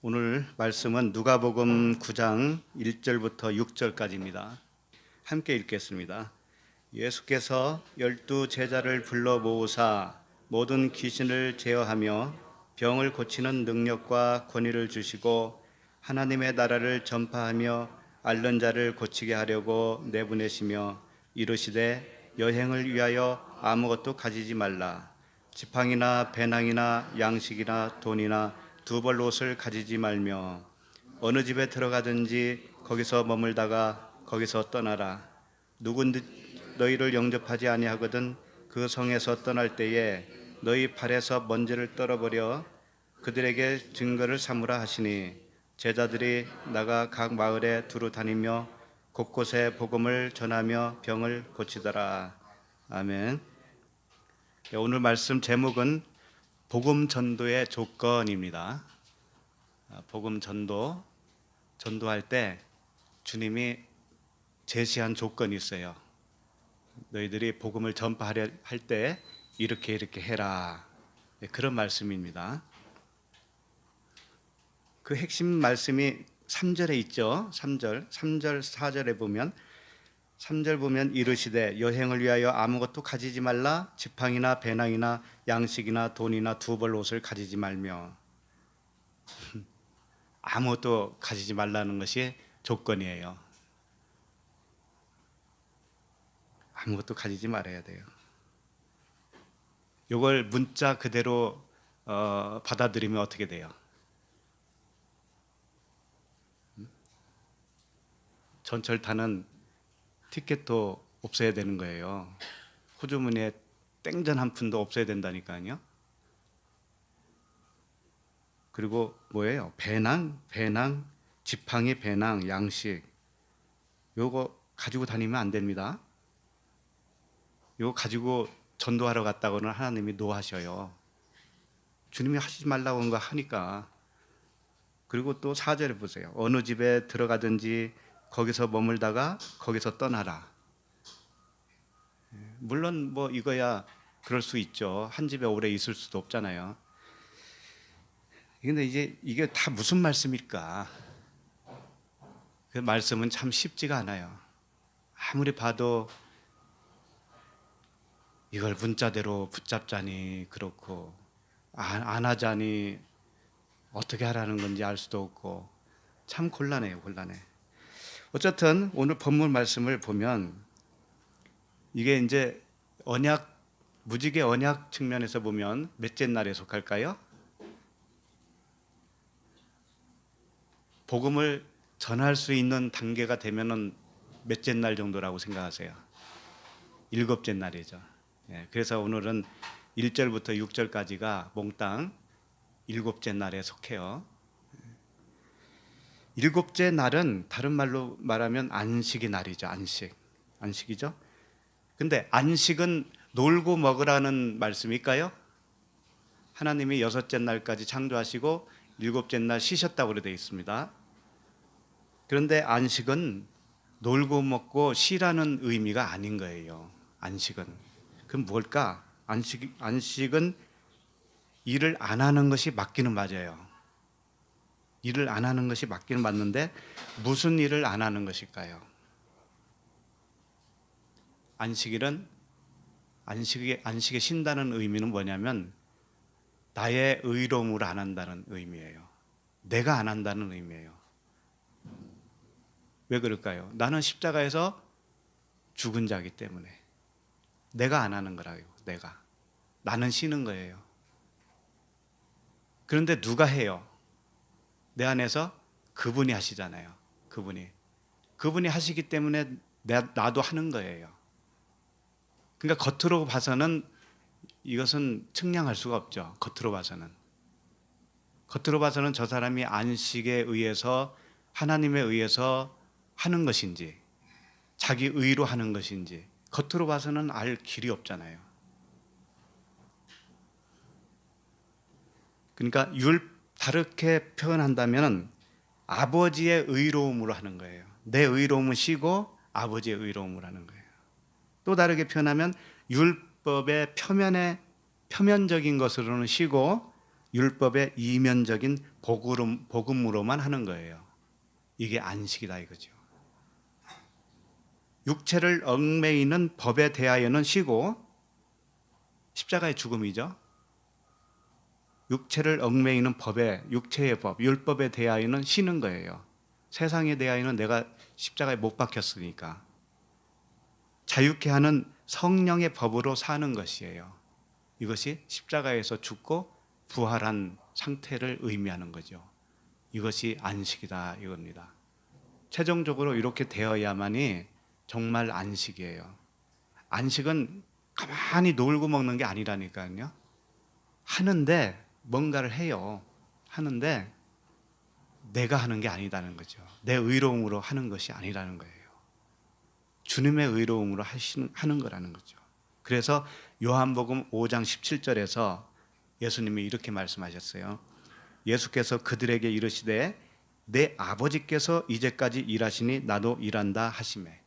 오늘 말씀은 누가복음 9장 1절부터 6절까지입니다. 함께 읽겠습니다. 예수께서 12제자를 불러 모으사 모든 귀신을 제어하며 병을 고치는 능력과 권위를 주시고 하나님의 나라를 전파하며 앓는 자를 고치게 하려고 내보내시며 이르시되 여행을 위하여 아무것도 가지지 말라. 지팡이나 배낭이나 양식이나 돈이나 두 벌 옷을 가지지 말며 어느 집에 들어가든지 거기서 머물다가 거기서 떠나라. 누군 너희를 영접하지 아니하거든 그 성에서 떠날 때에 너희 발에서 먼지를 떨어버려 그들에게 증거를 삼으라 하시니 제자들이 나가 각 마을에 두루 다니며 곳곳에 복음을 전하며 병을 고치더라. 아멘. 오늘 말씀 제목은 복음 전도의 조건입니다. 복음 전도할 때 주님이 제시한 조건이 있어요. 너희들이 복음을 전파하려 할 때 이렇게 해라. 그런 말씀입니다. 그 핵심 말씀이 3절에 있죠. 3절, 4절에 보면 3절 보면 이르시되 여행을 위하여 아무것도 가지지 말라. 지팡이나 배낭이나 양식이나 돈이나 두 벌 옷을 가지지 말며 아무것도 가지지 말라는 것이 조건이에요. 아무것도 가지지 말아야 돼요. 이걸 문자 그대로 받아들이면 어떻게 돼요? 전철 타는 티켓도 없애야 되는 거예요. 호주머니에 땡전 한 푼도 없애야 된다니까요. 그리고 뭐예요? 배낭, 지팡이, 배낭, 양식. 요거 가지고 다니면 안 됩니다. 요거 가지고 전도하러 갔다고는 하나님이 노하셔요. 주님이 하시지 말라고 한 거 하니까. 그리고 또 4절에 보세요. 어느 집에 들어가든지 거기서 머물다가 거기서 떠나라. 물론 뭐 이거야 그럴 수 있죠. 한 집에 오래 있을 수도 없잖아요. 근데 이제 이게 다 무슨 말씀일까? 그 말씀은 참 쉽지가 않아요. 아무리 봐도 이걸 문자대로 붙잡자니 그렇고 안 하자니 어떻게 하라는 건지 알 수도 없고 참 곤란해요. 어쨌든 오늘 본문 말씀을 보면 이게 이제 무지개 언약 측면에서 보면 몇째 날에 속할까요? 복음을 전할 수 있는 단계가 되면은 몇째 날 정도라고 생각하세요? 7째 날이죠. 그래서 오늘은 1절부터 6절까지가 몽땅 7째 날에 속해요. 7째 날은 다른 말로 말하면 안식의 날이죠. 안식이죠. 근데 안식은 놀고 먹으라는 말씀일까요? 하나님이 6째 날까지 창조하시고 7째 날 쉬셨다고 되어 있습니다. 그런데 안식은 놀고 먹고 쉬라는 의미가 아닌 거예요. 안식은. 그럼 뭘까? 안식은 일을 안 하는 것이 맞기는 맞아요. 일을 안 하는 것이 맞기는 맞는데 무슨 일을 안 하는 것일까요? 안식에 쉰다는 의미는 뭐냐면 나의 의로움으로 안 한다는 의미예요. 내가 안 한다는 의미예요. 왜 그럴까요? 나는 십자가에서 죽은 자이기 때문에 내가 안 하는 거라고요. 나는 쉬는 거예요. 그런데 누가 해요? 내 안에서 그분이 하시잖아요. 그분이 하시기 때문에 나도 하는 거예요. 그러니까 겉으로 봐서는 이것은 측량할 수가 없죠. 겉으로 봐서는 저 사람이 안식에 의해서 하나님에 의해서 하는 것인지 자기 의로 하는 것인지 겉으로 봐서는 알 길이 없잖아요. 그러니까 다르게 표현한다면 아버지의 의로움으로 하는 거예요. 내 의로움은 쉬고 아버지의 의로움으로 하는 거예요. 또 다르게 표현하면 율법의 표면적인 것으로는 쉬고 율법의 이면적인 복음으로만 하는 거예요. 이게 안식이다 이거죠. 육체를 얽매이는 법에 대하여는 쉬고, 십자가의 죽음이죠. 육체를 얽매이는 법에, 육체의 법, 율법에 대하여는 쉬는 거예요. 세상에 대하여는 내가 십자가에 못 박혔으니까. 자유케 하는 성령의 법으로 사는 것이에요. 이것이 십자가에서 죽고 부활한 상태를 의미하는 거죠. 이것이 안식이다 이겁니다. 최종적으로 이렇게 되어야만이 정말 안식이에요. 안식은 가만히 놀고 먹는 게 아니라니까요. 하는데 뭔가를 해요. 하는데 내가 하는 게 아니라는 거죠. 내 의로움으로 하는 것이 아니라는 거예요. 주님의 의로움으로 하는 거라는 거죠. 그래서 요한복음 5장 17절에서 예수님이 이렇게 말씀하셨어요. 예수께서 그들에게 이르시되 내 아버지께서 이제까지 일하시니 나도 일한다 하시매.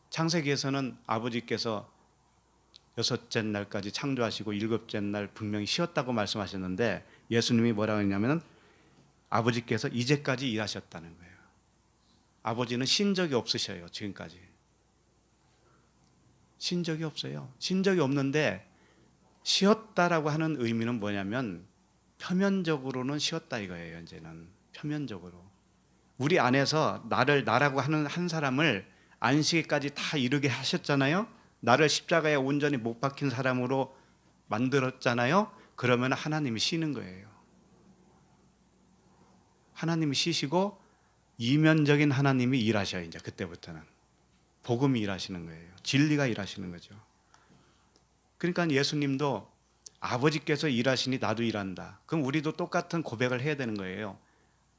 창세기에서는 아버지께서 여섯째 날까지 창조하시고 일곱째 날 분명히 쉬었다고 말씀하셨는데, 예수님이 뭐라고 했냐면 아버지께서 이제까지 일하셨다는 거예요. 아버지는 쉰 적이 없으셔요. 지금까지 쉰 적이 없어요. 쉰 적이 없는데 쉬었다라고 하는 의미는 뭐냐면 표면적으로는 쉬었다 이거예요. 이제는 표면적으로 우리 안에서 나를 나라고 하는 한 사람을 안식일까지 다 이루게 하셨잖아요. 나를 십자가에 온전히 못 박힌 사람으로 만들었잖아요. 그러면 하나님이 쉬는 거예요. 하나님이 쉬시고 이면적인 하나님이 일하셔요. 이제 그때부터는 복음이 일하시는 거예요. 진리가 일하시는 거죠. 그러니까 예수님도 아버지께서 일하시니 나도 일한다. 그럼 우리도 똑같은 고백을 해야 되는 거예요.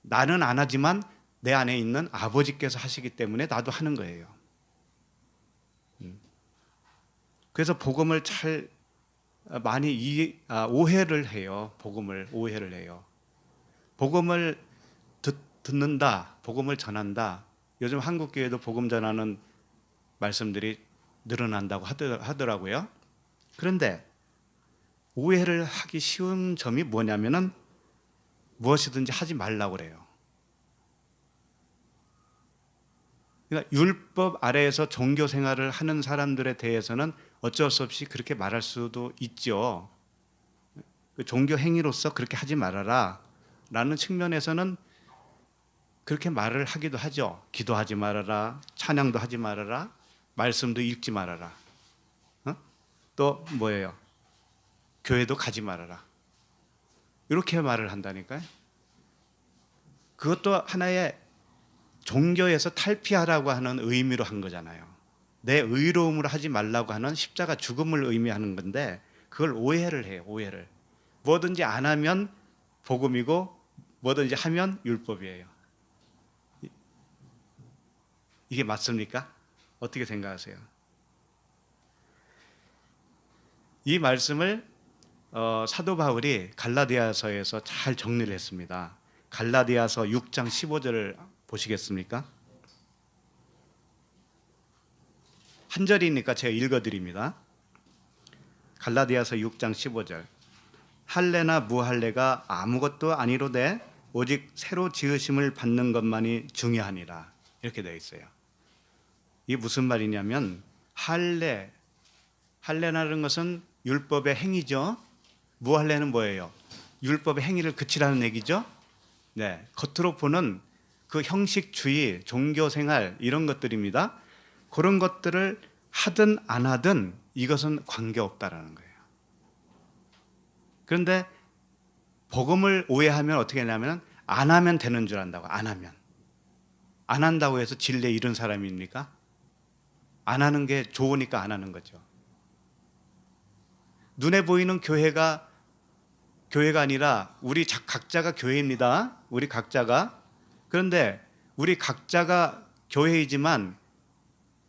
나는 안 하지만 내 안에 있는 아버지께서 하시기 때문에 나도 하는 거예요. 그래서 복음을 잘 많이 오해를 해요. 복음을 오해를 해요. 복음을 듣는다, 복음을 전한다. 요즘 한국 교회도 복음 전하는 말씀들이 늘어난다고 하더라고요. 그런데 오해를 하기 쉬운 점이 뭐냐면은 무엇이든지 하지 말라고 그래요. 그러니까 율법 아래에서 종교 생활을 하는 사람들에 대해서는 어쩔 수 없이 그렇게 말할 수도 있죠. 종교 행위로서 그렇게 하지 말아라 라는 측면에서는 그렇게 말을 하기도 하죠. 기도하지 말아라, 찬양도 하지 말아라, 말씀도 읽지 말아라. 또 뭐예요? 교회도 가지 말아라. 이렇게 말을 한다니까요. 그것도 하나의 종교에서 탈피하라고 하는 의미로 한 거잖아요. 내 의로움으로 하지 말라고 하는 십자가 죽음을 의미하는 건데 그걸 오해를 해요. 오해를. 뭐든지 안 하면 복음이고 뭐든지 하면 율법이에요. 이게 맞습니까? 어떻게 생각하세요? 이 말씀을 사도 바울이 갈라디아서에서 잘 정리를 했습니다. 갈라디아서 6장 15절을 보시겠습니까? 한 절이니까 제가 읽어드립니다. 갈라디아서 6장 15절. 할례나 무할례가 아무것도 아니로되 오직 새로 지으심을 받는 것만이 중요하니라. 이렇게 되어 있어요. 이게 무슨 말이냐면 할례라는 것은 율법의 행위죠. 무할례는 뭐예요? 율법의 행위를 그치라는 얘기죠. 네, 겉으로 보는 그 형식주의, 종교생활 이런 것들입니다. 그런 것들을 하든 안 하든 이것은 관계없다라는 거예요. 그런데 복음을 오해하면 어떻게 하냐면 안 하면 되는 줄 안다고. 안 하면. 안 한다고 해서 진리에 이른 사람입니까? 안 하는 게 좋으니까 안 하는 거죠. 눈에 보이는 교회가 아니라 우리 각자가 교회입니다. 우리 각자가. 그런데 우리 각자가 교회이지만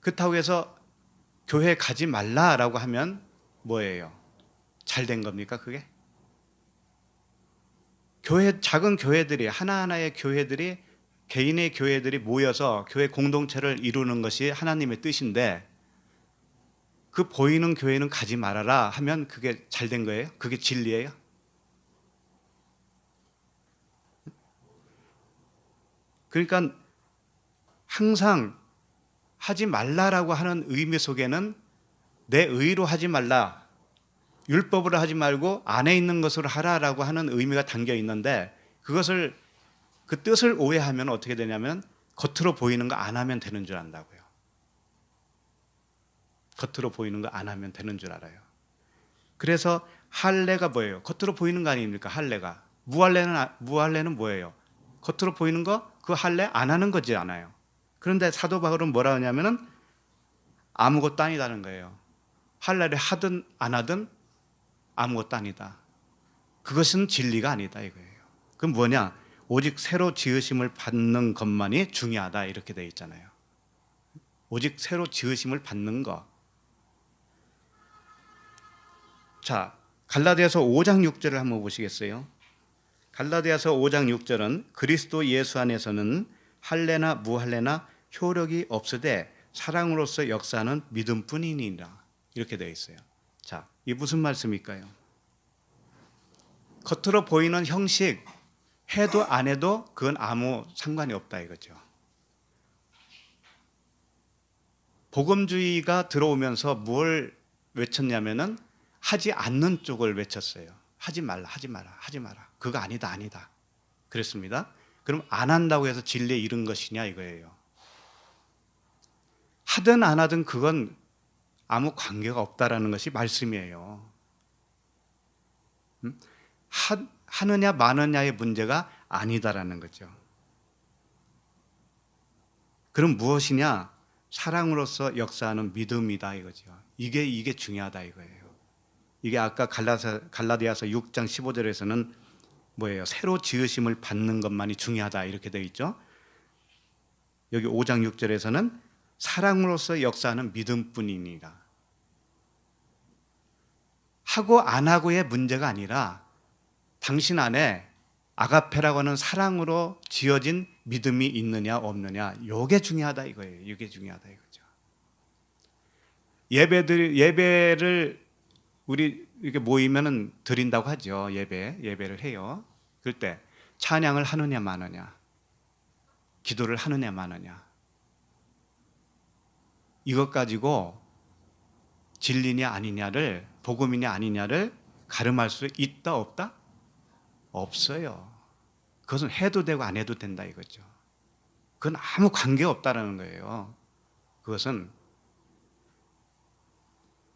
그렇다고 해서 교회 가지 말라라고 하면 뭐예요? 잘 된 겁니까 그게? 작은 교회들이 하나하나의 교회들이 개인의 교회들이 모여서 교회 공동체를 이루는 것이 하나님의 뜻인데 그 보이는 교회는 가지 말아라 하면 그게 잘 된 거예요? 그게 진리예요? 그러니까 항상 하지 말라라고 하는 의미 속에는 내 의로 하지 말라, 율법으로 하지 말고 안에 있는 것으로 하라라고 하는 의미가 담겨 있는데, 그것을 그 뜻을 오해하면 어떻게 되냐면 겉으로 보이는 거 안 하면 되는 줄 안다고요. 겉으로 보이는 거 안 하면 되는 줄 알아요. 그래서 할례가 뭐예요? 겉으로 보이는 거 아닙니까? 할례가. 무할례는 뭐예요? 겉으로 보이는 거, 그 할례 안 하는 거지 않아요. 그런데 사도 바울은 뭐라 하냐면은 아무것도 아니다는 거예요. 할례를 하든 안 하든 아무것도 아니다. 그것은 진리가 아니다 이거예요. 그럼 뭐냐? 오직 새로 지으심을 받는 것만이 중요하다 이렇게 되어 있잖아요. 오직 새로 지으심을 받는 것. 자, 갈라디아서 5장 6절을 한번 보시겠어요? 갈라디아서 5장 6절은 그리스도 예수 안에서는 할례나 무할례나 효력이 없으되 사랑으로서 역사하는 믿음뿐이니라 이렇게 되어 있어요. 자, 이 무슨 말씀일까요? 겉으로 보이는 형식 해도 안 해도 그건 아무 상관이 없다 이거죠. 복음주의가 들어오면서 뭘 외쳤냐면은 하지 않는 쪽을 외쳤어요. 하지 말라, 하지 마라, 하지 마라. 그거 아니다, 아니다. 그랬습니다. 그럼 안 한다고 해서 진리에 이른 것이냐 이거예요. 하든 안 하든 그건 아무 관계가 없다라는 것이 말씀이에요. 하느냐 마느냐의 문제가 아니다라는 거죠. 그럼 무엇이냐? 사랑으로서 역사하는 믿음이다 이거죠. 이게 중요하다 이거예요. 이게 아까 갈라디아서 6장 15절에서는 뭐예요? 새로 지으심을 받는 것만이 중요하다 이렇게 되어 있죠. 여기 5장 6절에서는 사랑으로서 역사하는 믿음뿐이니라. 하고 안 하고의 문제가 아니라 당신 안에 아가페라고 하는 사랑으로 지어진 믿음이 있느냐 없느냐, 이게 중요하다 이거예요. 이게 중요하다 이거죠. 예배를 우리 이렇게 모이면은 드린다고 하죠. 예배를 해요. 그럴 때 찬양을 하느냐 마느냐, 기도를 하느냐 마느냐, 이것 가지고 진리냐 아니냐를, 복음이냐 아니냐를 가름할 수 있다 없다? 없어요. 그것은 해도 되고 안 해도 된다 이거죠. 그건 아무 관계가 없다라는 거예요. 그것은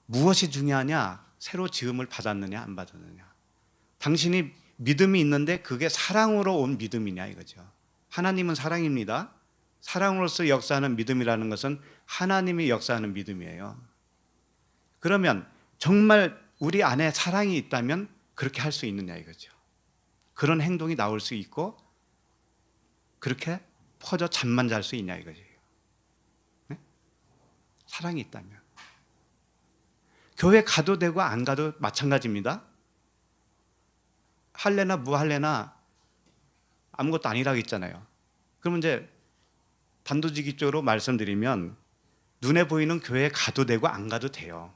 무엇이 중요하냐? 새로 지음을 받았느냐 안 받았느냐. 당신이 믿음이 있는데 그게 사랑으로 온 믿음이냐 이거죠. 하나님은 사랑입니다. 사랑으로서 역사하는 믿음이라는 것은 하나님이 역사하는 믿음이에요. 그러면 정말 우리 안에 사랑이 있다면 그렇게 할 수 있느냐 이거죠. 그런 행동이 나올 수 있고 그렇게 퍼져 잠만 잘 수 있냐 이거죠. 네? 사랑이 있다면. 교회 가도 되고 안 가도 마찬가지입니다. 할래나 무할래나 아무것도 아니라고 했잖아요. 그러면 이제 단도직입적으로 말씀드리면 눈에 보이는 교회에 가도 되고 안 가도 돼요.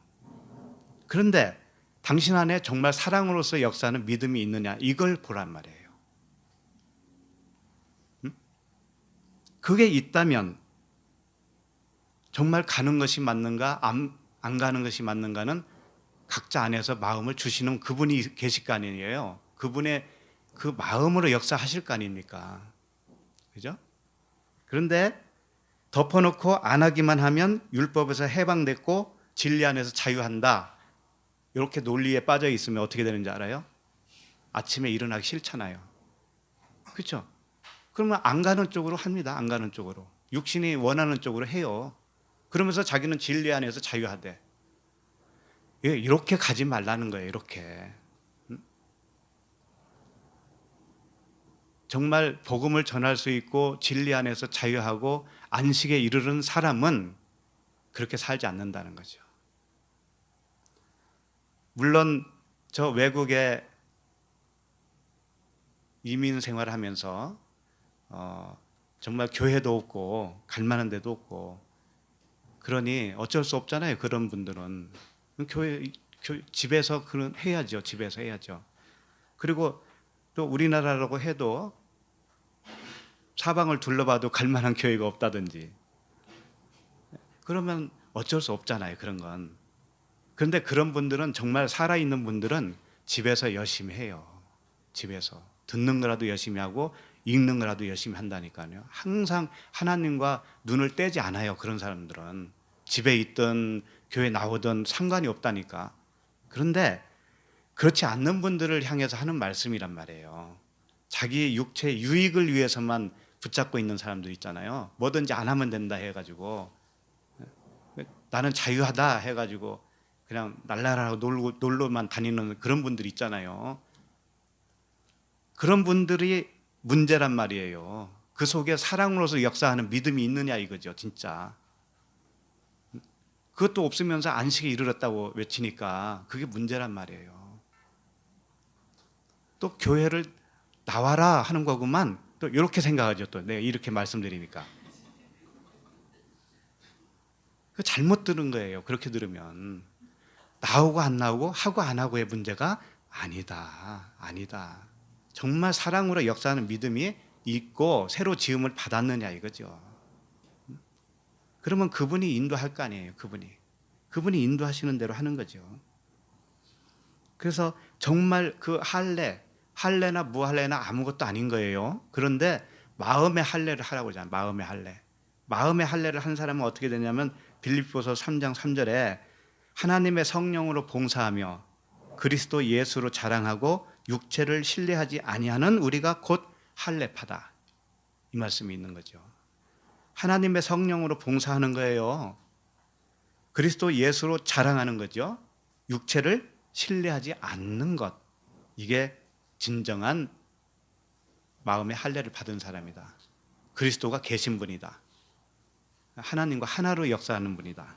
그런데 당신 안에 정말 사랑으로서 역사하는 믿음이 있느냐 이걸 보란 말이에요. 그게 있다면 정말 가는 것이 맞는가 안 가는 것이 맞는가는 각자 안에서 마음을 주시는 그분이 계실 거 아니에요. 그분의 그 마음으로 역사하실 거 아닙니까? 그죠? 그런데 덮어놓고 안 하기만 하면 율법에서 해방됐고 진리 안에서 자유한다. 이렇게 논리에 빠져 있으면 어떻게 되는지 알아요? 아침에 일어나기 싫잖아요. 그렇죠? 그러면 안 가는 쪽으로 합니다. 안 가는 쪽으로. 육신이 원하는 쪽으로 해요. 그러면서 자기는 진리 안에서 자유하대. 이렇게 가지 말라는 거예요. 이렇게. 정말 복음을 전할 수 있고 진리 안에서 자유하고 안식에 이르는 사람은 그렇게 살지 않는다는 거죠. 물론 저 외국에 이민 생활을 하면서 정말 교회도 없고 갈 만한 데도 없고 그러니 어쩔 수 없잖아요. 그런 분들은 집에서 그런 해야죠. 집에서 해야죠. 그리고 또 우리나라라고 해도 사방을 둘러봐도 갈 만한 교회가 없다든지, 그러면 어쩔 수 없잖아요, 그런 건. 그런데 그런 분들은, 정말 살아있는 분들은 집에서 열심히 해요. 집에서 듣는 거라도 열심히 하고 읽는 거라도 열심히 한다니까요. 항상 하나님과 눈을 떼지 않아요. 그런 사람들은 집에 있든 교회 나오든 상관이 없다니까. 그런데 그렇지 않는 분들을 향해서 하는 말씀이란 말이에요. 자기 육체 유익을 위해서만 붙잡고 있는 사람들 있잖아요. 뭐든지 안 하면 된다 해가지고, 나는 자유하다 해가지고 그냥 날라라고 놀러만 다니는 그런 분들 있잖아요. 그런 분들이 문제란 말이에요. 그 속에 사랑으로서 역사하는 믿음이 있느냐 이거죠, 진짜. 그것도 없으면서 안식에 이르렀다고 외치니까 그게 문제란 말이에요. 또 교회를 나와라 하는 거구만, 또 이렇게 생각하죠. 또 내가 이렇게 말씀드리니까 그 잘못 들은 거예요. 그렇게 들으면 나오고 안 나오고 하고 안 하고의 문제가 아니다. 정말 사랑으로 역사하는 믿음이 있고 새로 지음을 받았느냐 이거죠. 그러면 그분이 인도할 거 아니에요. 그분이 인도하시는 대로 하는 거죠. 그래서 정말 그 할례나 무할례나 아무것도 아닌 거예요. 그런데 마음의 할례를 하라고 하잖아요. 마음의 할례를 한 사람은 어떻게 되냐면 빌립보서 3장 3절에 하나님의 성령으로 봉사하며 그리스도 예수로 자랑하고 육체를 신뢰하지 아니하는 우리가 곧 할례파다, 이 말씀이 있는 거죠. 하나님의 성령으로 봉사하는 거예요. 그리스도 예수로 자랑하는 거죠. 육체를 신뢰하지 않는 것, 이게 진정한 마음의 할례를 받은 사람이다. 그리스도가 계신 분이다. 하나님과 하나로 역사하는 분이다.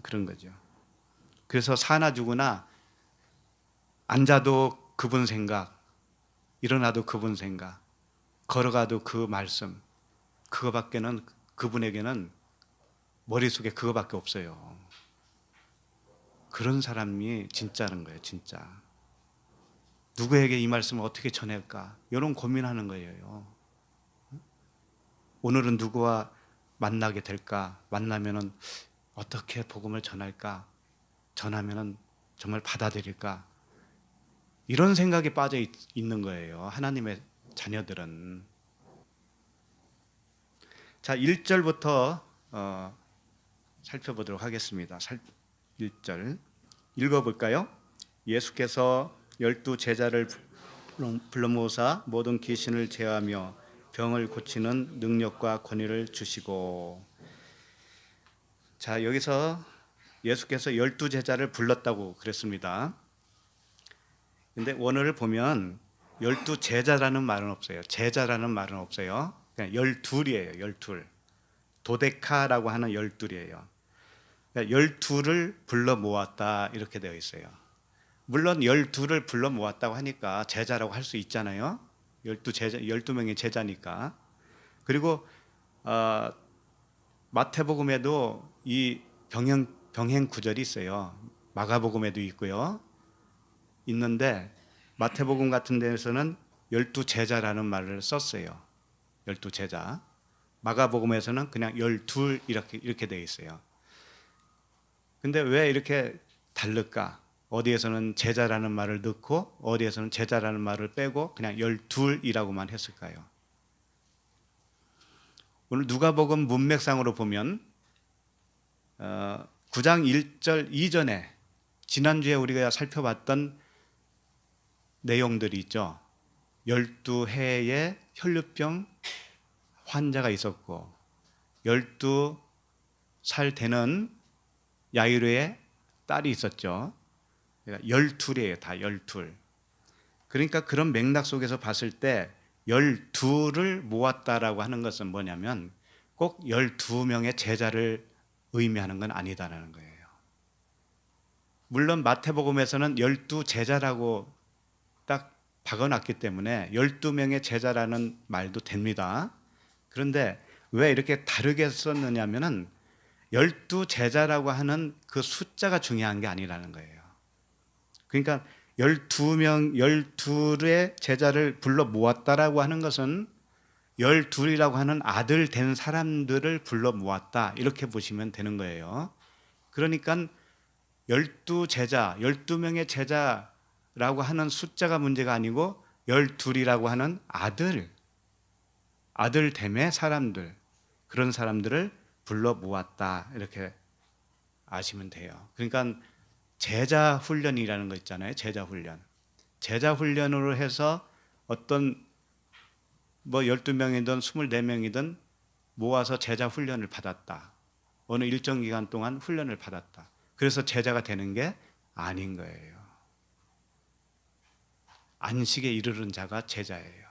그런 거죠. 그래서 사나 죽으나 앉아도 그분 생각, 일어나도 그분 생각, 걸어가도 그 말씀, 그거밖에는, 그분에게는 머릿속에 그거밖에 없어요. 그런 사람이 진짜는 거예요, 진짜. 누구에게 이 말씀을 어떻게 전할까, 이런 고민하는 거예요. 오늘은 누구와 만나게 될까, 만나면은 어떻게 복음을 전할까, 전하면은 정말 받아들일까, 이런 생각에 빠져 있는 거예요, 하나님의 자녀들은. 자, 1절부터 살펴보도록 하겠습니다. 1절 읽어볼까요? 예수께서 12 제자를 불러 모으사 모든 귀신을 제하며 병을 고치는 능력과 권위를 주시고. 자, 여기서 예수께서 12 제자를 불렀다고 그랬습니다. 근데 원어를 보면 12 제자라는 말은 없어요. 제자라는 말은 없어요. 그냥 12이에요. 12. 도데카라고 하는 12이에요. 그러니까 12를 불러 모았다, 이렇게 되어 있어요. 물론 12를 불러 모았다고 하니까 제자라고 할 수 있잖아요. 12명의 제자니까. 그리고 마태복음에도 이 병행 구절이 있어요. 마가복음에도 있고요. 있는데 마태복음 같은 데에서는 12 제자라는 말을 썼어요. 12 제자. 마가복음에서는 그냥 12 이렇게 되어 있어요. 근데 왜 이렇게 다를까? 어디에서는 제자라는 말을 넣고 어디에서는 제자라는 말을 빼고 그냥 12이라고만 했을까요? 오늘 누가복음 문맥상으로 보면 9장 1절 이전에 지난주에 우리가 살펴봤던 내용들이 있죠. 12해의 혈루병 환자가 있었고 12살 되는 야이로의 딸이 있었죠. 그러니까 12이에요. 다 12. 그러니까 그런 맥락 속에서 봤을 때 12를 모았다라고 하는 것은 뭐냐면 꼭 12명의 제자를 의미하는 건 아니다라는 거예요. 물론 마태복음에서는 12 제자라고 딱 박아놨기 때문에 12명의 제자라는 말도 됩니다. 그런데 왜 이렇게 다르게 썼느냐면은 12 제자라고 하는 그 숫자가 중요한 게 아니라는 거예요. 그러니까 12의 제자를 불러 모았다라고 하는 것은 열둘이라고 하는 아들 된 사람들을 불러 모았다, 이렇게 보시면 되는 거예요. 그러니까 12제자, 12명의 제자라고 하는 숫자가 문제가 아니고 12이라고 하는 아들됨의 사람들, 그런 사람들을 불러 모았다, 이렇게 아시면 돼요. 그러니까 제자 훈련이라는 거 있잖아요. 제자 훈련. 제자 훈련으로 해서 어떤 12명이든 24명이든 모아서 제자 훈련을 받았다. 어느 일정 기간 동안 훈련을 받았다. 그래서 제자가 되는 게 아닌 거예요. 안식에 이르는 자가 제자예요.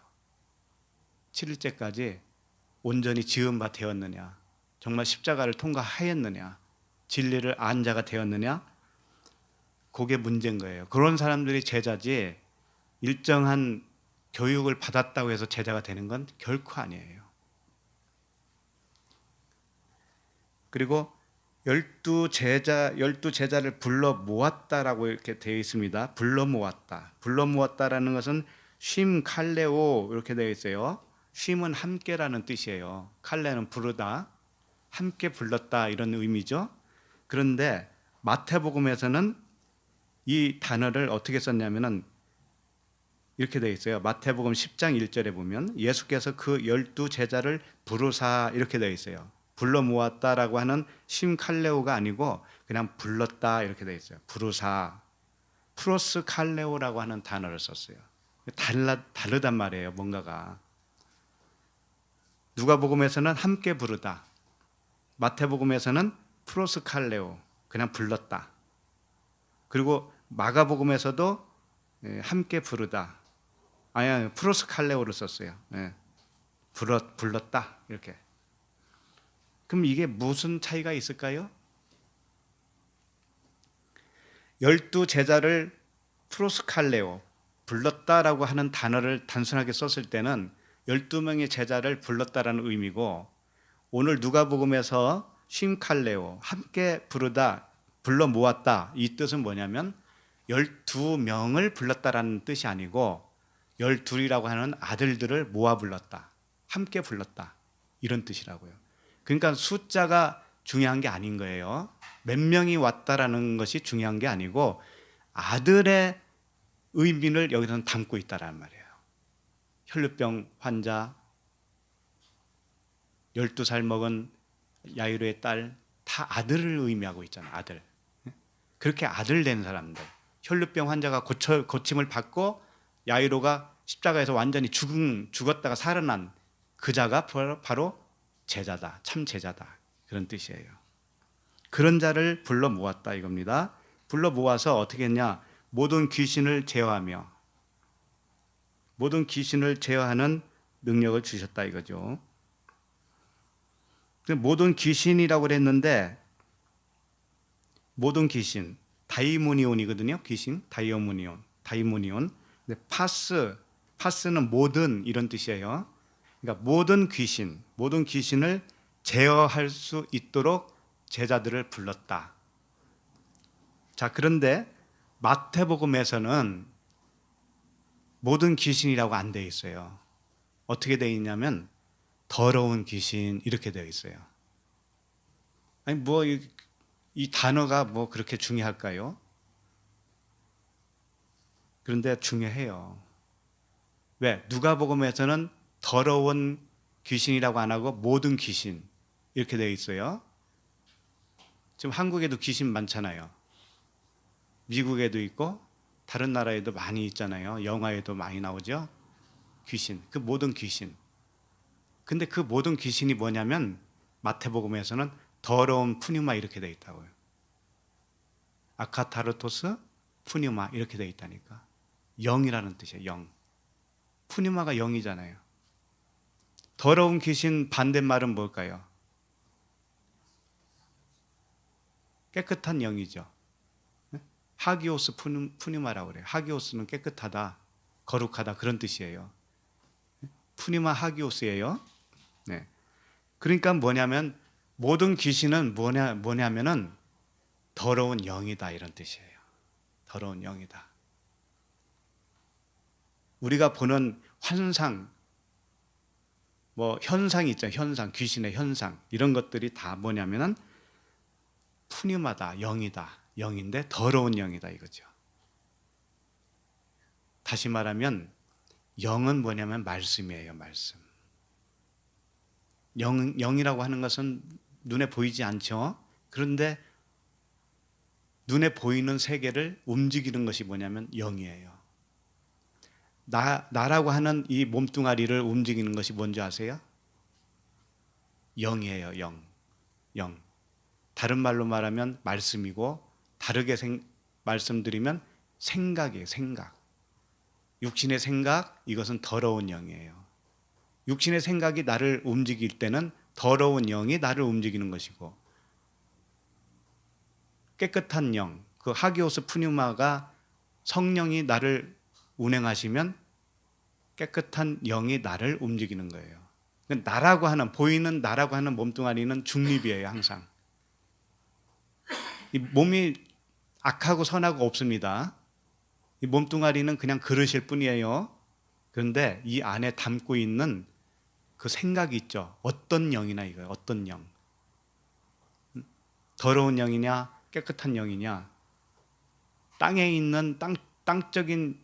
7일째까지 온전히 지은 바 되었느냐, 정말 십자가를 통과하였느냐, 진리를 안 자가 되었느냐, 그게 문제인 거예요. 그런 사람들이 제자지, 일정한 교육을 받았다고 해서 제자가 되는 건 결코 아니에요. 그리고 12제자를 불러 모았다라고 이렇게 되어 있습니다. 불러 모았다. 불러 모았다라는 것은 쉼 칼레오 이렇게 되어 있어요. 쉼은 함께라는 뜻이에요. 칼레는 부르다, 함께 불렀다, 이런 의미죠. 그런데 마태복음에서는 이 단어를 어떻게 썼냐면은 이렇게 되어 있어요. 마태복음 10장 1절에 보면 예수께서 그 12제자를 부르사, 이렇게 되어 있어요. 불러 모았다라고 하는 심칼레오가 아니고 그냥 불렀다, 이렇게 되어 있어요. 부르사. 프로스 칼레오라고 하는 단어를 썼어요. 다르단 말이에요, 뭔가가. 누가복음에서는 함께 부르다, 마태복음에서는 프로스 칼레오, 그냥 불렀다. 그리고 마가복음에서도 함께 부르다, 아니 프로스 칼레오를 썼어요. 불렀다, 이렇게. 그럼 이게 무슨 차이가 있을까요? 12제자를 프로스칼레오, 불렀다라고 하는 단어를 단순하게 썼을 때는 12명의 제자를 불렀다라는 의미고, 오늘 누가복음에서 쉼칼레오, 함께 부르다, 불러 모았다, 이 뜻은 뭐냐면 12명을 불렀다라는 뜻이 아니고 12이라고 하는 아들들을 모아 불렀다, 함께 불렀다, 이런 뜻이라고요. 그러니까 숫자가 중요한 게 아닌 거예요. 몇 명이 왔다라는 것이 중요한 게 아니고 아들의 의미를 여기서는 담고 있다라는 말이에요. 혈루병 환자, 12살 먹은 야이로의 딸, 다 아들을 의미하고 있잖아요. 아들. 그렇게 아들 된 사람들, 혈루병 환자가 고침을 받고 야이로가 십자가에서 완전히 죽었다가 살아난 그 자가 바로 제자다, 참 제자다, 그런 뜻이에요. 그런 자를 불러 모았다, 이겁니다. 불러 모아서 어떻게 했냐? 모든 귀신을 제어하며, 모든 귀신을 제어하는 능력을 주셨다, 이거죠. 모든 귀신이라고 그랬는데, 모든 귀신, 다이모니온이거든요. 귀신, 다이모니온. 근데 파스는 모든, 이런 뜻이에요. 그러니까 모든 귀신을 제어할 수 있도록 제자들을 불렀다. 자, 그런데 마태복음에서는 모든 귀신이라고 안 되어 있어요. 어떻게 되어 있냐면 더러운 귀신, 이렇게 되어 있어요. 아니 이 단어가 뭐 그렇게 중요할까요? 그런데 중요해요. 왜? 누가복음에서는 더러운 귀신이라고 안 하고 모든 귀신, 이렇게 되어 있어요. 지금 한국에도 귀신 많잖아요. 미국에도 있고 다른 나라에도 많이 있잖아요. 영화에도 많이 나오죠. 귀신, 그 모든 귀신. 근데 그 모든 귀신이 뭐냐면 마태복음에서는 더러운 푸뉴마, 이렇게 되어 있다고요. 아카타르토스 푸뉴마, 이렇게 되어 있다니까. 영이라는 뜻이에요. 영. 푸뉴마가 영이잖아요. 더러운 귀신 반대말은 뭘까요? 깨끗한 영이죠. 하기오스 푸뉴마라고 그래요. 하기오스는 깨끗하다, 거룩하다, 그런 뜻이에요. 푸뉴마 하기오스예요. 네. 그러니까 뭐냐면 모든 귀신은 뭐냐면은 더러운 영이다, 이런 뜻이에요. 더러운 영이다. 우리가 보는 환상, 뭐 현상이 있죠. 현상, 귀신의 현상. 이런 것들이 다 뭐냐면은 푸뉴마다, 영이다. 영인데 더러운 영이다 이거죠. 다시 말하면 영은 뭐냐면 말씀이에요. 말씀. 영이라고 하는 것은 눈에 보이지 않죠. 그런데 눈에 보이는 세계를 움직이는 것이 뭐냐면 영이에요. 나라고 하는 이 몸뚱아리를 움직이는 것이 뭔지 아세요? 영이에요. 영. 다른 말로 말하면 말씀이고, 다르게 말씀드리면 생각이에요. 생각. 육신의 생각, 이것은 더러운 영이에요. 육신의 생각이 나를 움직일 때는 더러운 영이 나를 움직이는 것이고, 깨끗한 영, 그 하기오스 푸뉴마가 성령이 나를 운행하시면 깨끗한 영이 나를 움직이는 거예요. 나라고 하는, 보이는 나라고 하는 몸뚱아리는 중립이에요. 항상 이 몸이 악하고 선하고 없습니다. 이 몸뚱아리는 그냥 그릇일 뿐이에요. 그런데 이 안에 담고 있는 그 생각이 있죠. 어떤 영이나 이거예요. 어떤 영. 더러운 영이냐 깨끗한 영이냐, 땅에 있는 땅적인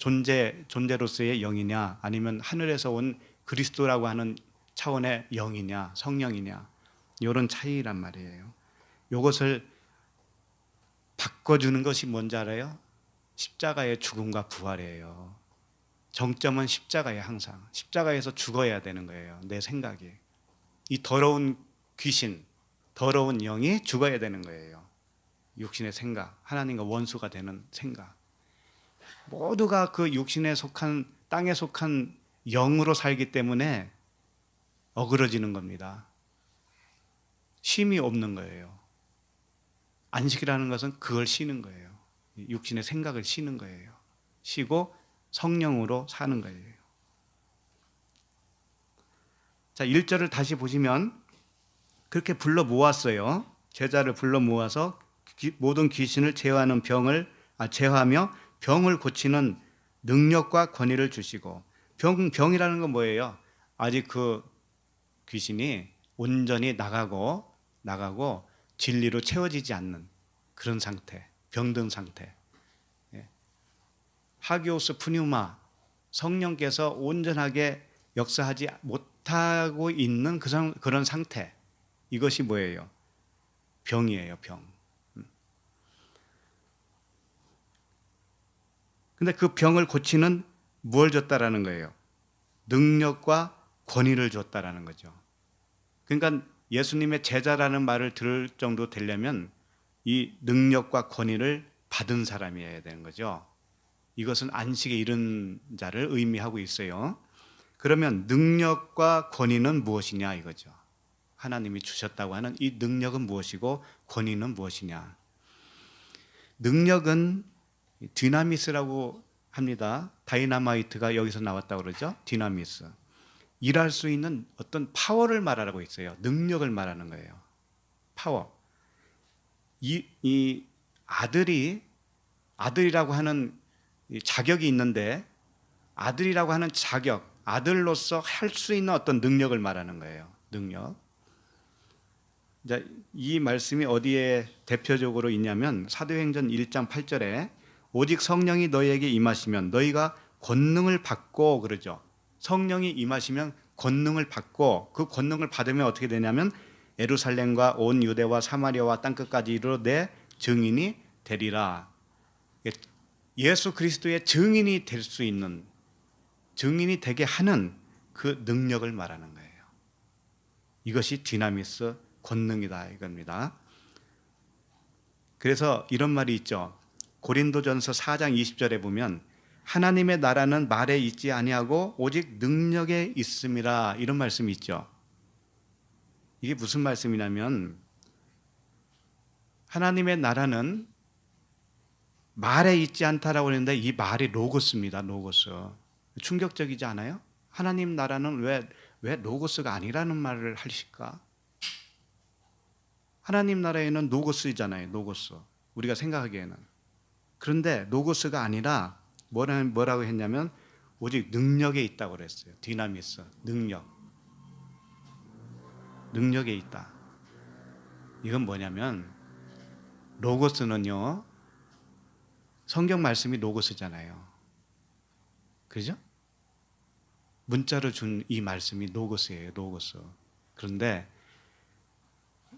존재로서의 영이냐, 아니면 하늘에서 온 그리스도라고 하는 차원의 영이냐, 성령이냐, 이런 차이란 말이에요. 이것을 바꿔주는 것이 뭔지 알아요? 십자가의 죽음과 부활이에요. 정점은 십자가에, 항상 십자가에서 죽어야 되는 거예요. 내 생각이, 이 더러운 귀신, 더러운 영이 죽어야 되는 거예요. 육신의 생각, 하나님과 원수가 되는 생각, 모두가 그 육신에 속한, 땅에 속한 영으로 살기 때문에 어그러지는 겁니다. 쉼이 없는 거예요. 안식이라는 것은 그걸 쉬는 거예요. 육신의 생각을 쉬는 거예요. 쉬고 성령으로 사는 거예요. 자, 1절을 다시 보시면 그렇게 불러 모았어요. 제자를 불러 모아서 모든 귀신을 제어하며 병을 고치는 능력과 권위를 주시고, 병이라는 건 뭐예요? 아직 그 귀신이 온전히 나가고 진리로 채워지지 않는 그런 상태, 병든 상태. 하기오스 푸뉴마, 성령께서 온전하게 역사하지 못하고 있는 그런 상태, 이것이 뭐예요? 병이에요. 병. 근데 그 병을 고치는 무엇을 줬다라는 거예요? 능력과 권위를 줬다라는 거죠. 그러니까 예수님의 제자라는 말을 들을 정도 되려면 이 능력과 권위를 받은 사람이어야 되는 거죠. 이것은 안식에 이른 자를 의미하고 있어요. 그러면 능력과 권위는 무엇이냐 이거죠. 하나님이 주셨다고 하는 이 능력은 무엇이고 권위는 무엇이냐. 능력은 디나미스라고 합니다. 다이나마이트가 여기서 나왔다고 그러죠. 디나미스. 일할 수 있는 어떤 파워를 말하고 있어요. 능력을 말하는 거예요. 파워. 이 아들이라고 하는 자격이 있는데, 아들이라고 하는 자격, 아들로서 할 수 있는 어떤 능력을 말하는 거예요. 능력. 이 말씀이 어디에 대표적으로 있냐면 사도행전 1장 8절에 오직 성령이 너희에게 임하시면 너희가 권능을 받고, 그러죠. 성령이 임하시면 권능을 받고, 그 권능을 받으면 어떻게 되냐면 예루살렘과 온 유대와 사마리아와 땅끝까지 이르러 내 증인이 되리라. 예수 그리스도의 증인이 될 수 있는, 증인이 되게 하는 그 능력을 말하는 거예요. 이것이 디나미스, 권능이다 이겁니다. 그래서 이런 말이 있죠. 고린도전서 4장 20절에 보면 하나님의 나라는 말에 있지 아니하고 오직 능력에 있음이라, 이런 말씀이 있죠. 이게 무슨 말씀이냐면 하나님의 나라는 말에 있지 않다라고 했는데 이 말이 로고스입니다. 로고스. 충격적이지 않아요? 하나님 나라는 왜 로고스가 아니라는 말을 하실까? 하나님 나라에는 로고스잖아요. 로고스. 우리가 생각하기에는. 그런데 로고스가 아니라 뭐라고 했냐면 오직 능력에 있다고 그랬어요. 디나미스, 능력. 능력에 있다. 이건 뭐냐면 로고스는요, 성경 말씀이 로고스잖아요. 그죠? 문자로 준 이 말씀이 로고스예요. 로고스. 그런데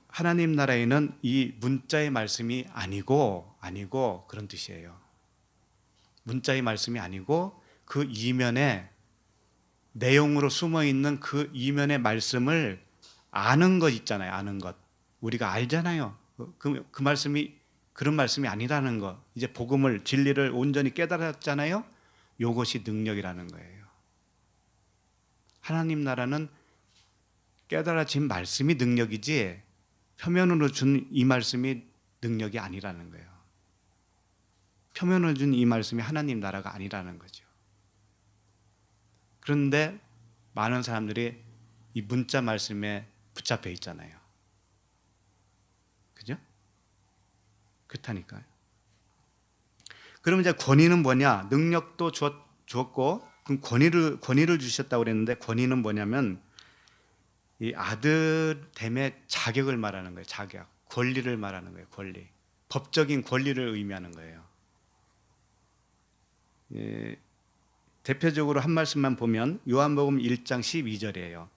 하나님 나라에는 이 문자의 말씀이 아니고 그런 뜻이에요. 문자의 말씀이 아니고 그 이면에 내용으로 숨어 있는 그 이면의 말씀을 아는 것 있잖아요. 아는 것. 우리가 알잖아요. 그 말씀이 그런 말씀이 아니라는 것. 이제 복음을, 진리를 온전히 깨달았잖아요. 이것이 능력이라는 거예요. 하나님 나라는 깨달아진 말씀이 능력이지 표면으로 준 이 말씀이 능력이 아니라는 거예요. 표면으로 준 이 말씀이 하나님 나라가 아니라는 거죠. 그런데 많은 사람들이 이 문자 말씀에 붙잡혀 있잖아요. 그죠? 그렇다니까요. 그럼 이제 권위는 뭐냐? 능력도 주었고, 그럼 권위를 주셨다고 그랬는데, 권위는 뭐냐면 이 아들됨의 자격을 말하는 거예요. 자격, 권리를 말하는 거예요. 권리, 법적인 권리를 의미하는 거예요. 예, 대표적으로 한 말씀만 보면 요한복음 1장 12절이에요.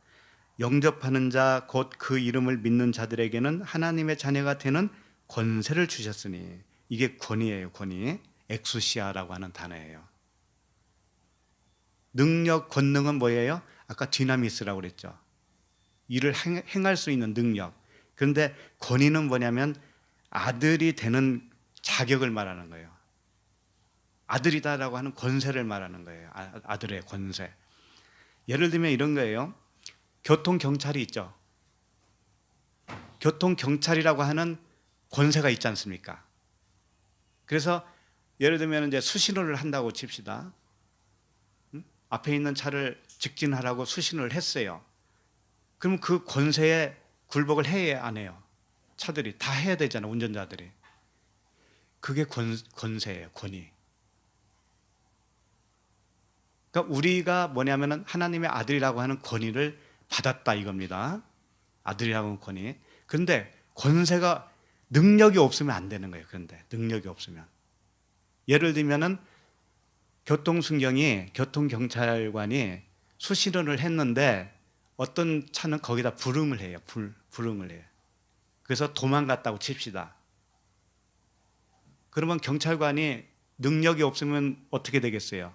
영접하는 자 곧 그 이름을 믿는 자들에게는 하나님의 자녀가 되는 권세를 주셨으니, 이게 권위예요. 권위. 엑수시아라고 하는 단어예요. 능력, 권능은 뭐예요? 아까 디나미스라고 그랬죠. 일을 행할 수 있는 능력. 그런데 권위는 뭐냐면 아들이 되는 자격을 말하는 거예요. 아들이다라고 하는 권세를 말하는 거예요. 아들의 권세. 예를 들면 이런 거예요. 교통경찰이 있죠. 교통경찰이라고 하는 권세가 있지 않습니까? 그래서 예를 들면 이제 수신호를 한다고 칩시다. 앞에 있는 차를 직진하라고 수신호를 했어요. 그럼 그 권세에 굴복을 해야 안 해요? 차들이 다 해야 되잖아요. 운전자들이. 그게 권세예요. 권위. 그러니까 우리가 뭐냐면은 하나님의 아들이라고 하는 권위를 받았다 이겁니다. 아들이라고 하는 권위. 그런데 권세가 능력이 없으면 안 되는 거예요. 그런데 능력이 없으면. 예를 들면은 교통경찰관이 수신호를 했는데 어떤 차는 거기다 불응을 해요. 불응을 해요. 그래서 도망갔다고 칩시다. 그러면 경찰관이 능력이 없으면 어떻게 되겠어요?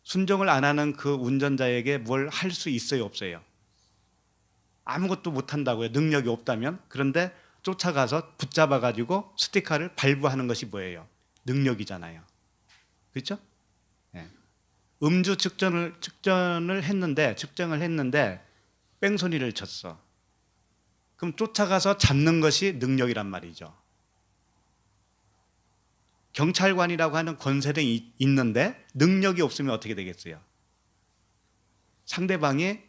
순종을 안 하는 그 운전자에게 뭘 할 수 있어요, 없어요? 아무것도 못 한다고요. 능력이 없다면. 그런데 쫓아가서 붙잡아 가지고 스티커를 발부하는 것이 뭐예요? 능력이잖아요. 그렇죠? 네. 음주 측정을 했는데 뺑소니를 쳤어. 그럼 쫓아가서 잡는 것이 능력이란 말이죠. 경찰관이라고 하는 권세는 있는데 능력이 없으면 어떻게 되겠어요? 상대방이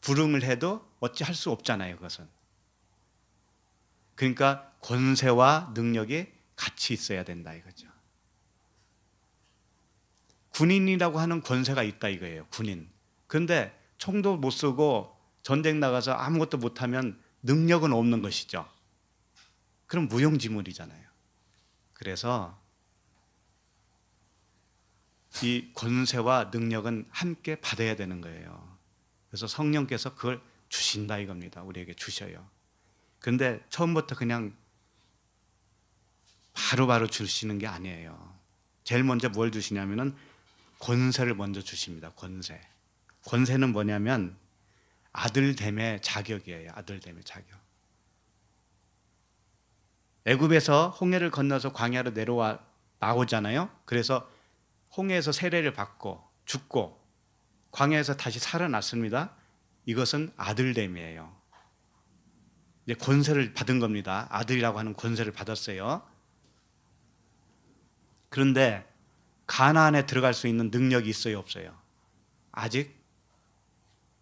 불응을 해도 어찌 할 수 없잖아요. 그것은. 그러니까 권세와 능력이 같이 있어야 된다 이거죠. 군인이라고 하는 권세가 있다 이거예요. 군인. 그런데 총도 못 쏘고 전쟁 나가서 아무것도 못하면 능력은 없는 것이죠. 그럼 무용지물이잖아요. 그래서 이 권세와 능력은 함께 받아야 되는 거예요. 그래서 성령께서 그걸 주신다 이겁니다. 우리에게 주셔요. 그런데 처음부터 그냥 바로바로 주시는 게 아니에요. 제일 먼저 뭘 주시냐면은 권세를 먼저 주십니다. 권세. 권세는 뭐냐면 아들됨의 자격이에요. 아들됨의 자격. 애굽에서 홍해를 건너서 광야로 나오잖아요. 그래서 홍해에서 세례를 받고 죽고 광야에서 다시 살아났습니다. 이것은 아들됨이에요. 이제 권세를 받은 겁니다. 아들이라고 하는 권세를 받았어요. 그런데 가나안에 들어갈 수 있는 능력이 있어요, 없어요? 아직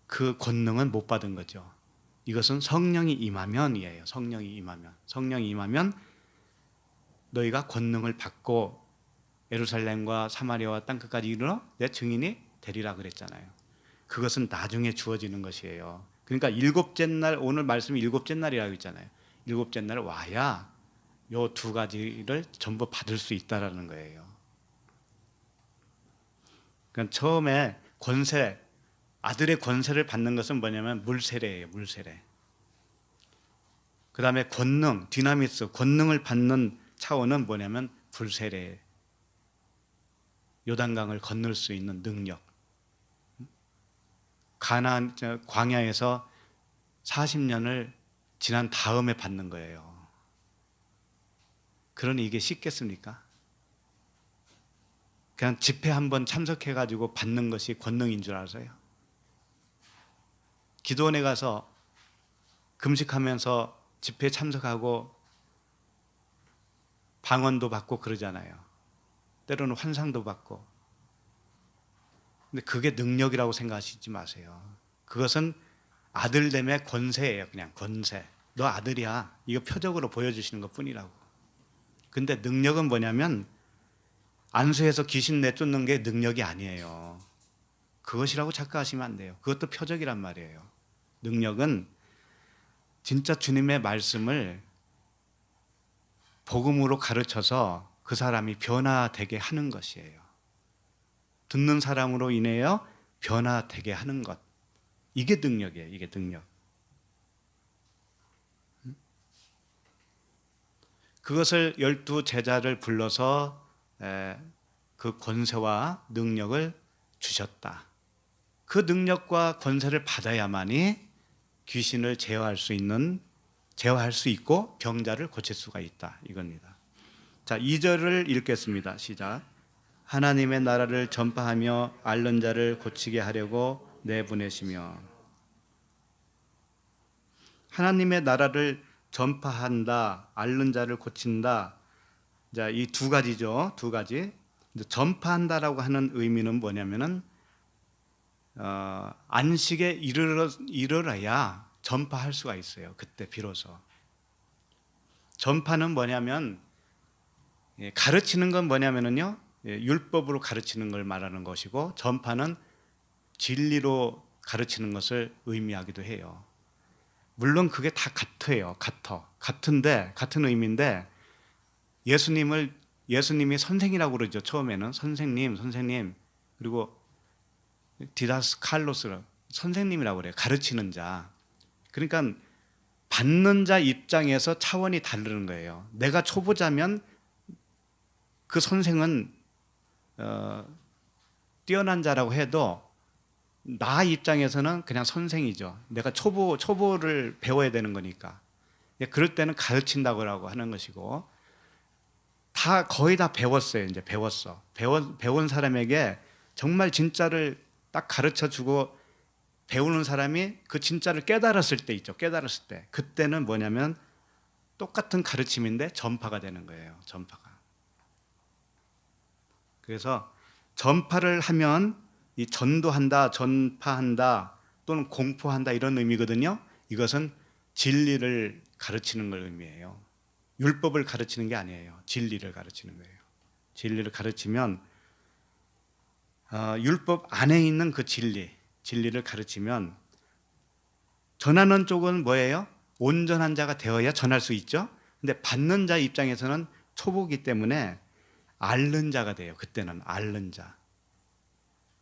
그 권능은 못 받은 거죠. 이것은 성령이 임하면이에요. 성령이 임하면 너희가 권능을 받고 예루살렘과 사마리아와 땅끝까지 이르러 내 증인이 되리라 그랬잖아요. 그것은 나중에 주어지는 것이에요. 그러니까 일곱째 날, 오늘 말씀이 일곱째 날이라고 했잖아요. 일곱째 날 와야 요 두 가지를 전부 받을 수 있다라는 거예요. 그러니까 처음에 권세, 아들의 권세를 받는 것은 뭐냐면 물세례예요. 물세례. 그 다음에 권능, 디나미스, 권능을 받는 차원은 뭐냐면 불세례. 요단강을 건널 수 있는 능력. 가나안 광야에서 40년을 지난 다음에 받는 거예요. 그러니 이게 쉽겠습니까? 그냥 집회 한번 참석해가지고 받는 것이 권능인 줄 아세요? 기도원에 가서 금식하면서 집회에 참석하고 방언도 받고 그러잖아요. 때로는 환상도 받고. 근데 그게 능력이라고 생각하시지 마세요. 그것은 아들됨의 권세예요. 그냥 권세. 너 아들이야. 이거 표적으로 보여주시는 것 뿐이라고. 근데 능력은 뭐냐면 안수해서 귀신 내쫓는 게 능력이 아니에요. 그것이라고 착각하시면 안 돼요. 그것도 표적이란 말이에요. 능력은 진짜 주님의 말씀을 복음으로 가르쳐서 그 사람이 변화되게 하는 것이에요. 듣는 사람으로 인하여 변화되게 하는 것. 이게 능력이에요. 이게 능력. 그것을 12 제자를 불러서 그 권세와 능력을 주셨다. 그 능력과 권세를 받아야만이 귀신을 제어할 수 있고 병자를 고칠 수가 있다. 이겁니다. 자, 2절을 읽겠습니다. 시작. 하나님의 나라를 전파하며 앓는 자를 고치게 하려고 내보내시며. 하나님의 나라를 전파한다, 앓는 자를 고친다. 자, 이 두 가지죠. 두 가지. 전파한다라고 하는 의미는 뭐냐면은 안식에 이르러야 전파할 수가 있어요. 그때 비로소. 전파는 뭐냐면 가르치는 건 뭐냐면은요. 율법으로 가르치는 걸 말하는 것이고 전파는 진리로 가르치는 것을 의미하기도 해요. 물론 그게 다 같아요. 같은 의미인데 예수님이 선생이라고 그러죠. 처음에는 선생님 그리고 디다스 칼로스로 선생님이라고 그래요. 가르치는 자. 그러니까 받는 자 입장에서 차원이 다르는 거예요. 내가 초보자면 그 선생은 뛰어난 자라고 해도 나 입장에서는 그냥 선생이죠. 내가 초보를 배워야 되는 거니까. 그럴 때는 가르친다고 하는 것이고 거의 다 배웠어요. 이제 배운 사람에게 정말 진짜를 딱 가르쳐 주고 배우는 사람이 그 진짜를 깨달았을 때 있죠. 깨달았을 때. 그때는 뭐냐면 똑같은 가르침인데 전파가 되는 거예요. 전파가. 그래서 전파를 하면 이 전도한다, 전파한다 또는 공포한다 이런 의미거든요. 이것은 진리를 가르치는 걸 의미해요. 율법을 가르치는 게 아니에요. 진리를 가르치는 거예요. 진리를 가르치면 율법 안에 있는 그 진리를 가르치면 전하는 쪽은 뭐예요? 온전한 자가 되어야 전할 수 있죠. 근데 받는 자 입장에서는 초보기 때문에 앓는 자가 돼요. 그때는 앓는 자.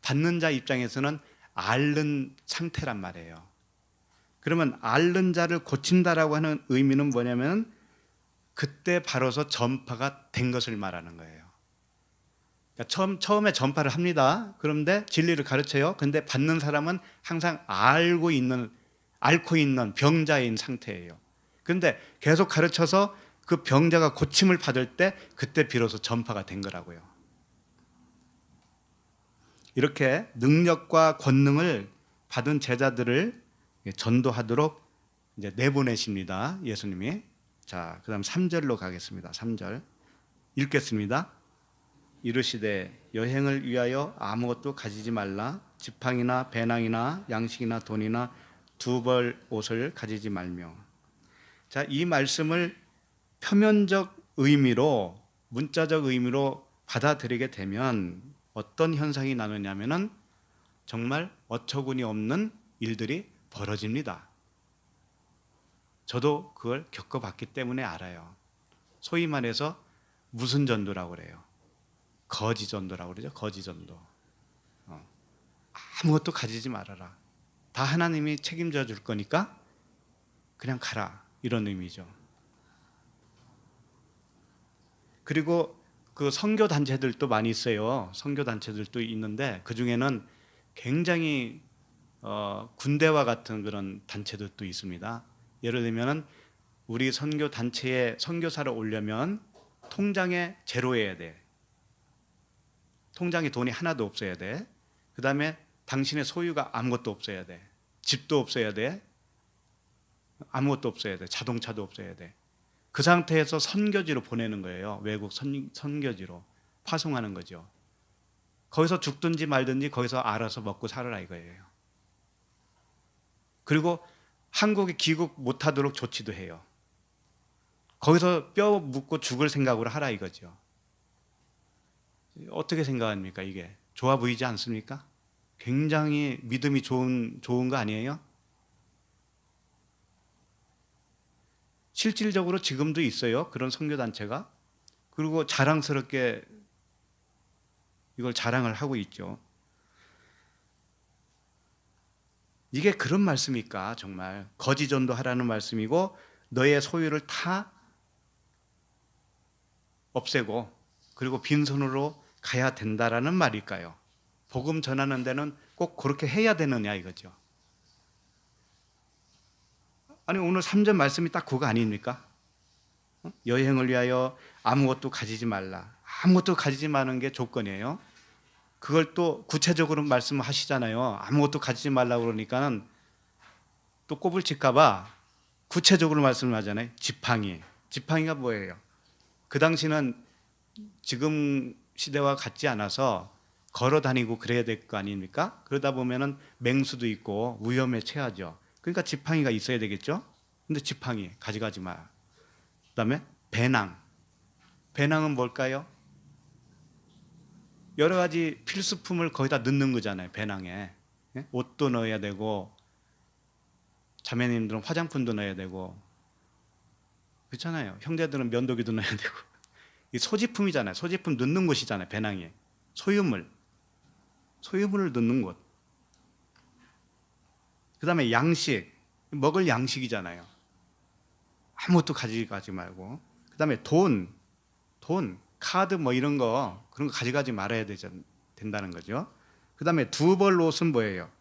받는 자 입장에서는 앓는 상태란 말이에요. 그러면 앓는 자를 고친다라고 하는 의미는 뭐냐면 그때 바로서 전파가 된 것을 말하는 거예요. 그러니까 처음에 전파를 합니다. 그런데 진리를 가르쳐요. 근데 받는 사람은 항상 앓고 있는 병자인 상태예요. 그런데 계속 가르쳐서 그 병자가 고침을 받을 때 그때 비로소 전파가 된 거라고요. 이렇게 능력과 권능을 받은 제자들을 전도하도록 이제 내보내십니다. 예수님이. 자, 그다음 3절로 가겠습니다. 3절 읽겠습니다. 이르시되 여행을 위하여 아무것도 가지지 말라. 지팡이나 배낭이나 양식이나 돈이나 두 벌 옷을 가지지 말며. 자, 이 말씀을 표면적 의미로 문자적 의미로 받아들이게 되면 어떤 현상이 나느냐면은 정말 어처구니 없는 일들이 벌어집니다. 저도 그걸 겪어봤기 때문에 알아요. 소위 말해서 무슨 전도라고 그래요? 거지 전도라고 그러죠. 거지 전도. 아무것도 가지지 말아라. 다 하나님이 책임져 줄 거니까 그냥 가라. 이런 의미죠. 그리고 그 선교 단체들도 많이 있어요. 선교 단체들도 있는데 그 중에는 굉장히 군대와 같은 그런 단체들도 있습니다. 예를 들면은 우리 선교 단체에 선교사를 오려면 통장에 제로여야 돼. 통장에 돈이 하나도 없어야 돼. 그 다음에 당신의 소유가 아무것도 없어야 돼. 집도 없어야 돼. 아무것도 없어야 돼. 자동차도 없어야 돼. 그 상태에서 선교지로 보내는 거예요. 외국 선교지로 파송하는 거죠. 거기서 죽든지 말든지 거기서 알아서 먹고 살아라 이거예요. 그리고 한국에 귀국 못하도록 조치도 해요. 거기서 뼈 묻고 죽을 생각으로 하라 이거죠. 어떻게 생각합니까? 이게 좋아 보이지 않습니까? 굉장히 믿음이 좋은 거 아니에요? 실질적으로 지금도 있어요. 그런 선교단체가. 그리고 자랑스럽게 이걸 자랑을 하고 있죠. 이게 그런 말씀일까? 정말 거지 전도하라는 말씀이고 너의 소유를 다 없애고 그리고 빈손으로 가야 된다라는 말일까요? 복음 전하는 데는 꼭 그렇게 해야 되느냐 이거죠. 아니 오늘 3절 말씀이 딱 그거 아닙니까? 여행을 위하여 아무것도 가지지 말라. 아무것도 가지지 마는 게 조건이에요. 그걸 또 구체적으로 말씀하시잖아요. 아무것도 가지지 말라고 그러니까는 또 꼽을 칠까 봐 구체적으로 말씀을 하잖아요. 지팡이가 뭐예요? 그 당시는 지금 시대와 같지 않아서 걸어 다니고 그래야 될 거 아닙니까? 그러다 보면은 맹수도 있고 위험에 처하죠. 그러니까 지팡이가 있어야 되겠죠? 근데 지팡이 가져가지 마. 그다음에 배낭은 뭘까요? 여러 가지 필수품을 거기다 넣는 거잖아요. 배낭에. 옷도 넣어야 되고 자매님들은 화장품도 넣어야 되고 그렇잖아요. 형제들은 면도기도 넣어야 되고 이 소지품이잖아요. 소지품 넣는 곳이잖아요. 배낭에. 소유물을 넣는 곳. 그 다음에 양식, 먹을 양식이잖아요. 아무것도 가져가지 말고. 그 다음에 돈, 카드 뭐 이런 거 그런 거 가져가지 말아야 된다는 거죠. 그 다음에 두 벌 옷은 뭐예요?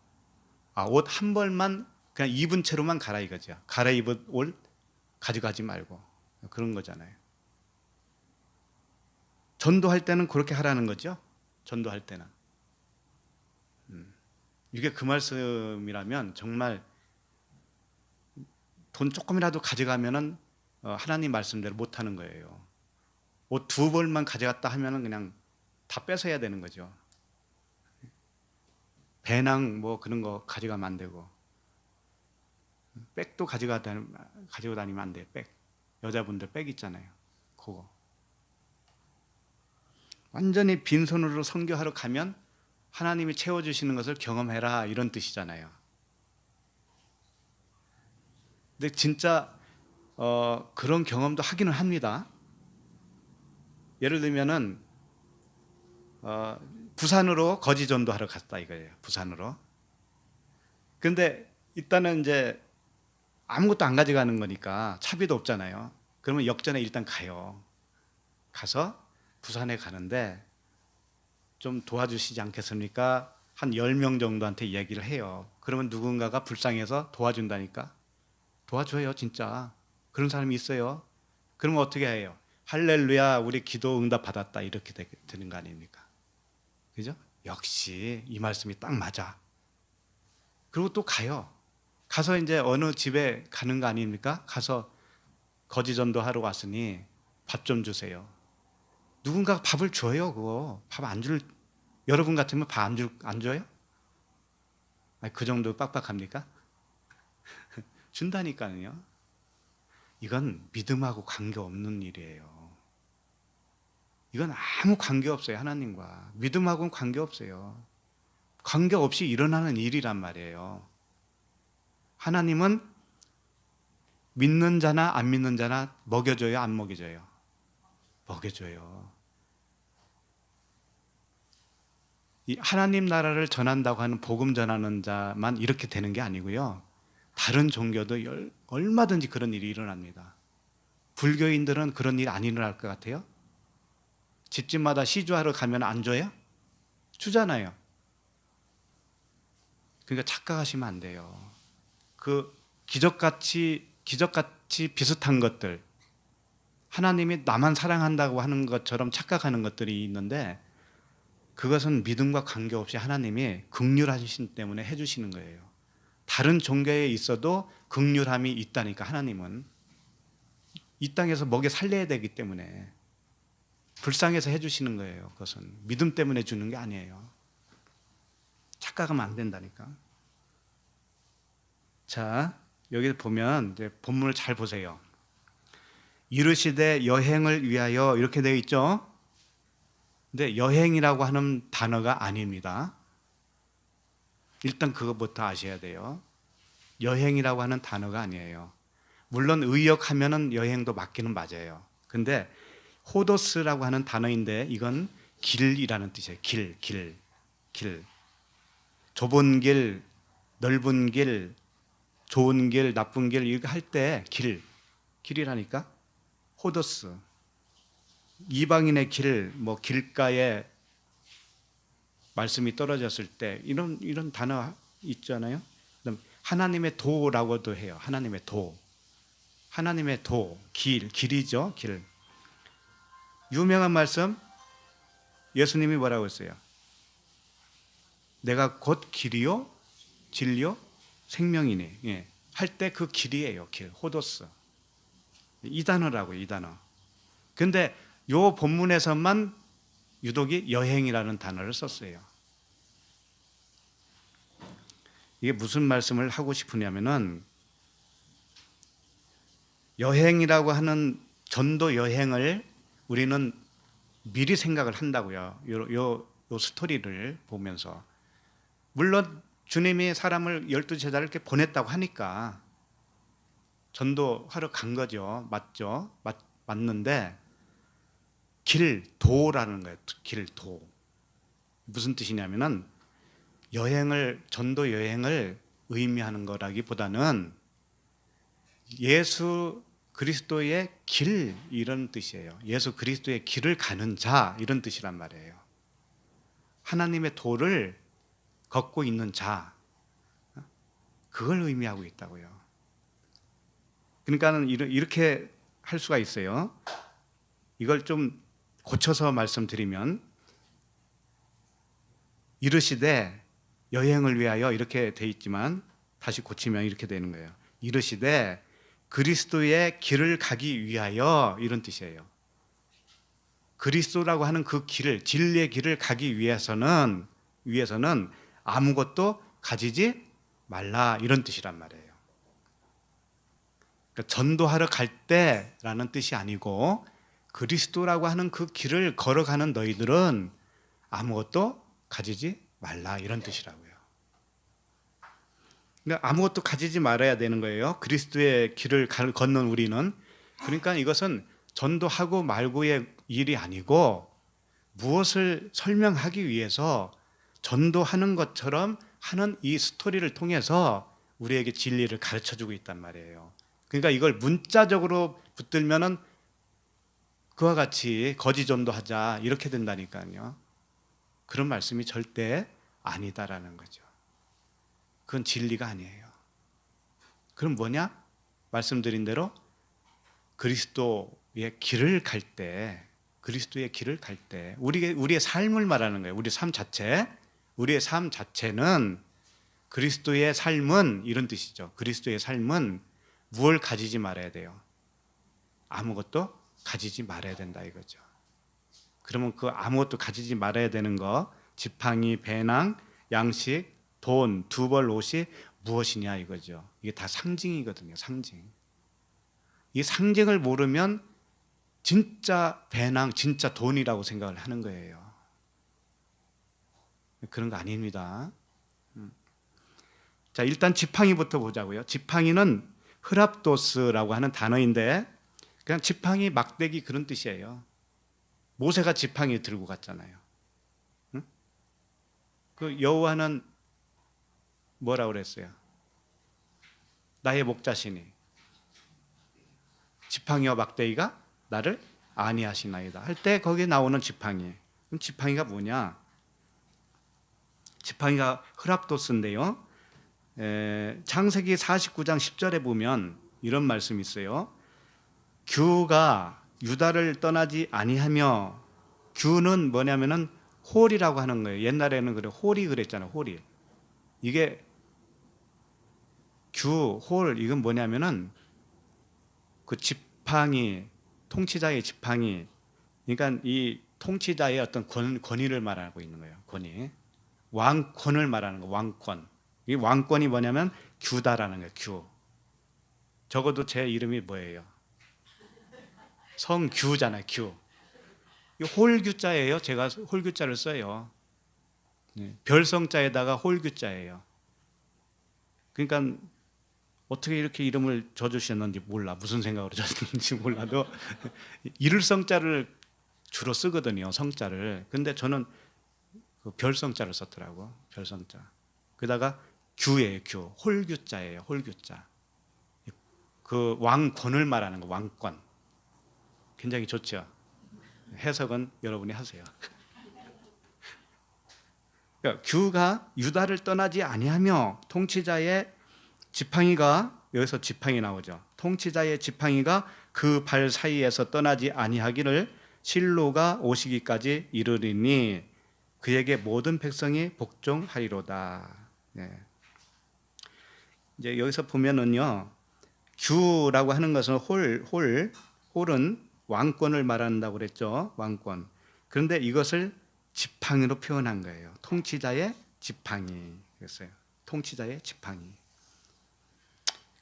옷 한 벌만 그냥 입은 채로만 가라 이거죠. 갈아입은 옷 가져가지 말고 그런 거잖아요. 전도할 때는 그렇게 하라는 거죠. 전도할 때는. 이게 그 말씀이라면 정말 돈 조금이라도 가져가면은 하나님 말씀대로 못 하는 거예요. 옷 두 벌만 가져갔다 하면은 그냥 다 뺏어야 되는 거죠. 배낭 뭐 그런 거 가져가면 안 되고 백도 가지고 다니면 안 돼요. 백. 여자분들 백 있잖아요. 그거. 완전히 빈손으로 선교하러 가면 하나님이 채워주시는 것을 경험해라 이런 뜻이잖아요. 근데 진짜 그런 경험도 하기는 합니다. 예를 들면은 부산으로 거지 전도하러 갔다 이거예요. 부산으로. 근데 일단은 이제 아무것도 안 가져가는 거니까 차비도 없잖아요. 그러면 역전에 일단 가요. 가서 부산에 가는데 좀 도와주시지 않겠습니까? 한 10명 정도한테 이야기를 해요. 그러면 누군가가 불쌍해서 도와준다니까? 도와줘요, 진짜. 그런 사람이 있어요. 그러면 어떻게 해요? 할렐루야, 우리 기도 응답 받았다. 이렇게 되는 거 아닙니까? 그죠? 역시 이 말씀이 딱 맞아. 그리고 또 가요. 가서 이제 어느 집에 가는 거 아닙니까? 가서 거지 전도하러 왔으니 밥 좀 주세요. 누군가가 밥을 줘요, 그거. 여러분 같으면 밥 안 줘요? 아니, 그 정도 빡빡합니까? 준다니까요. 이건 믿음하고 관계없는 일이에요. 이건 아무 관계없어요, 하나님과. 믿음하고는 관계없어요. 관계없이 일어나는 일이란 말이에요. 하나님은 믿는 자나 안 믿는 자나 먹여줘요, 안 먹여줘요? 먹여줘요. 이 하나님 나라를 전한다고 하는 복음 전하는 자만 이렇게 되는 게 아니고요. 다른 종교도 얼마든지 그런 일이 일어납니다. 불교인들은 그런 일 안 일어날 것 같아요? 집집마다 시주하러 가면 안 줘요? 주잖아요. 그러니까 착각하시면 안 돼요. 그 기적같이 비슷한 것들, 하나님이 나만 사랑한다고 하는 것처럼 착각하는 것들이 있는데 그것은 믿음과 관계없이 하나님이 긍휼하신 때문에 해주시는 거예요. 다른 종교에 있어도 긍휼함이 있다니까. 하나님은 이 땅에서 먹여 살려야 되기 때문에 불쌍해서 해주시는 거예요. 그것은 믿음 때문에 주는 게 아니에요. 착각하면 안 된다니까. 자, 여기 보면 이제 본문을 잘 보세요. 이르시되 여행을 위하여 이렇게 되어 있죠. 근데 여행이라고 하는 단어가 아닙니다. 일단 그것부터 아셔야 돼요. 여행이라고 하는 단어가 아니에요. 물론 의역하면은 여행도 맞기는 맞아요. 근데 호도스라고 하는 단어인데 이건 길이라는 뜻이에요. 길. 좁은 길, 넓은 길, 좋은 길, 나쁜 길 이렇게 할 때 길이라니까. 호도스. 이방인의 길, 뭐 길가에 말씀이 떨어졌을 때 이런 단어 있잖아요. 그다음 하나님의 도라고도 해요. 하나님의 도. 하나님의 도, 길이죠. 길. 유명한 말씀 예수님이 뭐라고 했어요? 내가 곧 길이요 진리요 생명이니. 예. 할 때 그 길이에요. 길. 호도스. 이 단어라고요. 이 단어. 근데 요 본문에서만 유독이 여행이라는 단어를 썼어요. 이게 무슨 말씀을 하고 싶으냐면은 여행이라고 하는 전도 여행을 우리는 미리 생각을 한다고요. 요 스토리를 보면서. 물론 주님이 사람을 12제자를 이렇게 보냈다고 하니까 전도하러 간 거죠. 맞죠? 맞는데 길도라는 거예요. 길도. 무슨 뜻이냐면은 전도 여행을 의미하는 거라기보다는 예수 그리스도의 길 이런 뜻이에요. 예수 그리스도의 길을 가는 자 이런 뜻이란 말이에요. 하나님의 도를 걷고 있는 자, 그걸 의미하고 있다고요. 그러니까 이렇게 할 수가 있어요. 이걸 좀 고쳐서 말씀드리면 이르시되 여행을 위하여 이렇게 돼 있지만 다시 고치면 이렇게 되는 거예요. 이르시되 그리스도의 길을 가기 위하여 이런 뜻이에요. 그리스도라고 하는 그 길을, 진리의 길을 가기 위해서는 아무것도 가지지 말라 이런 뜻이란 말이에요. 그러니까 전도하러 갈 때라는 뜻이 아니고 그리스도라고 하는 그 길을 걸어가는 너희들은 아무것도 가지지 말라 이런 뜻이라고요. 그러니까 아무것도 가지지 말아야 되는 거예요. 그리스도의 길을 걷는 우리는. 그러니까 이것은 전도하고 말고의 일이 아니고 무엇을 설명하기 위해서 전도하는 것처럼 하는 이 스토리를 통해서 우리에게 진리를 가르쳐주고 있단 말이에요. 그러니까 이걸 문자적으로 붙들면은 그와 같이 거지 전도하자 이렇게 된다니까요. 그런 말씀이 절대 아니다라는 거죠. 그건 진리가 아니에요. 그럼 뭐냐? 말씀드린 대로 그리스도의 길을 갈 때, 우리의 삶을 말하는 거예요. 우리의 삶 자체는 그리스도의 삶은 이런 뜻이죠. 그리스도의 삶은 무엇을 가지지 말아야 돼요? 아무것도 가지지 말아야 된다 이거죠. 그러면 그 아무것도 가지지 말아야 되는 거, 지팡이, 배낭, 양식, 돈, 두 벌 옷이 무엇이냐 이거죠. 이게 다 상징이거든요. 상징. 이 상징을 모르면 진짜 배낭, 진짜 돈이라고 생각을 하는 거예요. 그런 거 아닙니다. 자, 일단 지팡이부터 보자고요. 지팡이는 흐랍도스라고 하는 단어인데 그냥 지팡이, 막대기 그런 뜻이에요. 모세가 지팡이 들고 갔잖아요. 응? 그 여호와는 뭐라 그랬어요? 나의 목자시니 지팡이와 막대기가 나를 안위하시나이다 할 때 거기에 나오는 지팡이. 그럼 지팡이가 뭐냐? 지팡이가 흐랍도스인데요. 창세기 49장 10절에 보면 이런 말씀이 있어요. 규가 유다를 떠나지 아니하며, 규는 뭐냐면은 홀이라고 하는 거예요. 옛날에는 그래 홀이 그랬잖아요. 홀이. 이게 규, 홀 이건 뭐냐면은 그 지팡이, 통치자의 지팡이. 그러니까 이 통치자의 어떤 권위를 말하고 있는 거예요. 권위. 왕권을 말하는 거. 왕권. 이 왕권이 뭐냐면 규다라는 거예요. 규. 적어도 제 이름이 뭐예요? 성규잖아요. 규. 이 홀규자예요. 제가 홀규자를 써요. 별성자에다가 홀규자예요. 그러니까 어떻게 이렇게 이름을 져주셨는지 몰라. 무슨 생각으로 졌는지 몰라도 일성자를 주로 쓰거든요. 성자를. 근데 저는 그 별성자를 썼더라고. 별성자. 그다가 규예요. 규. 홀규자예요. 홀규자. 그 왕권을 말하는 거. 왕권. 굉장히 좋죠. 해석은 여러분이 하세요. 그러니까 규가 유다를 떠나지 아니하며, 통치자의 지팡이가, 여기서 지팡이 나오죠. 통치자의 지팡이가 그 발 사이에서 떠나지 아니하기를 실로가 오시기까지 이르리니 그에게 모든 백성이 복종하리로다. 네. 이제 여기서 보면은요, 규라고 하는 것은 홀은 왕권을 말한다고 그랬죠. 왕권. 그런데 이것을 지팡이로 표현한 거예요. 통치자의 지팡이. 그랬어요. 통치자의 지팡이.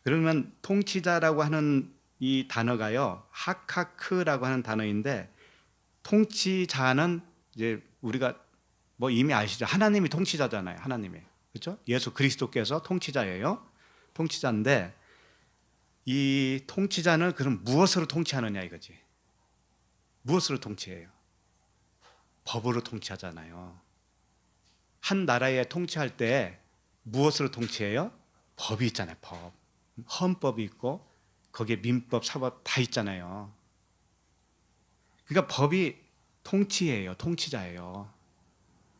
그러면 통치자라고 하는 이 단어가요, 하카크라고 하는 단어인데, 통치자는 이제 우리가 뭐 이미 아시죠? 하나님이 통치자잖아요. 하나님이. 그렇죠? 예수 그리스도께서 통치자예요. 통치자인데 이 통치자는 그럼 무엇으로 통치하느냐 이거지. 무엇으로 통치해요? 법으로 통치하잖아요. 한 나라에 통치할 때 무엇으로 통치해요? 법이 있잖아요. 법. 헌법이 있고 거기에 민법, 사법 다 있잖아요. 그러니까 법이 통치예요. 통치자예요.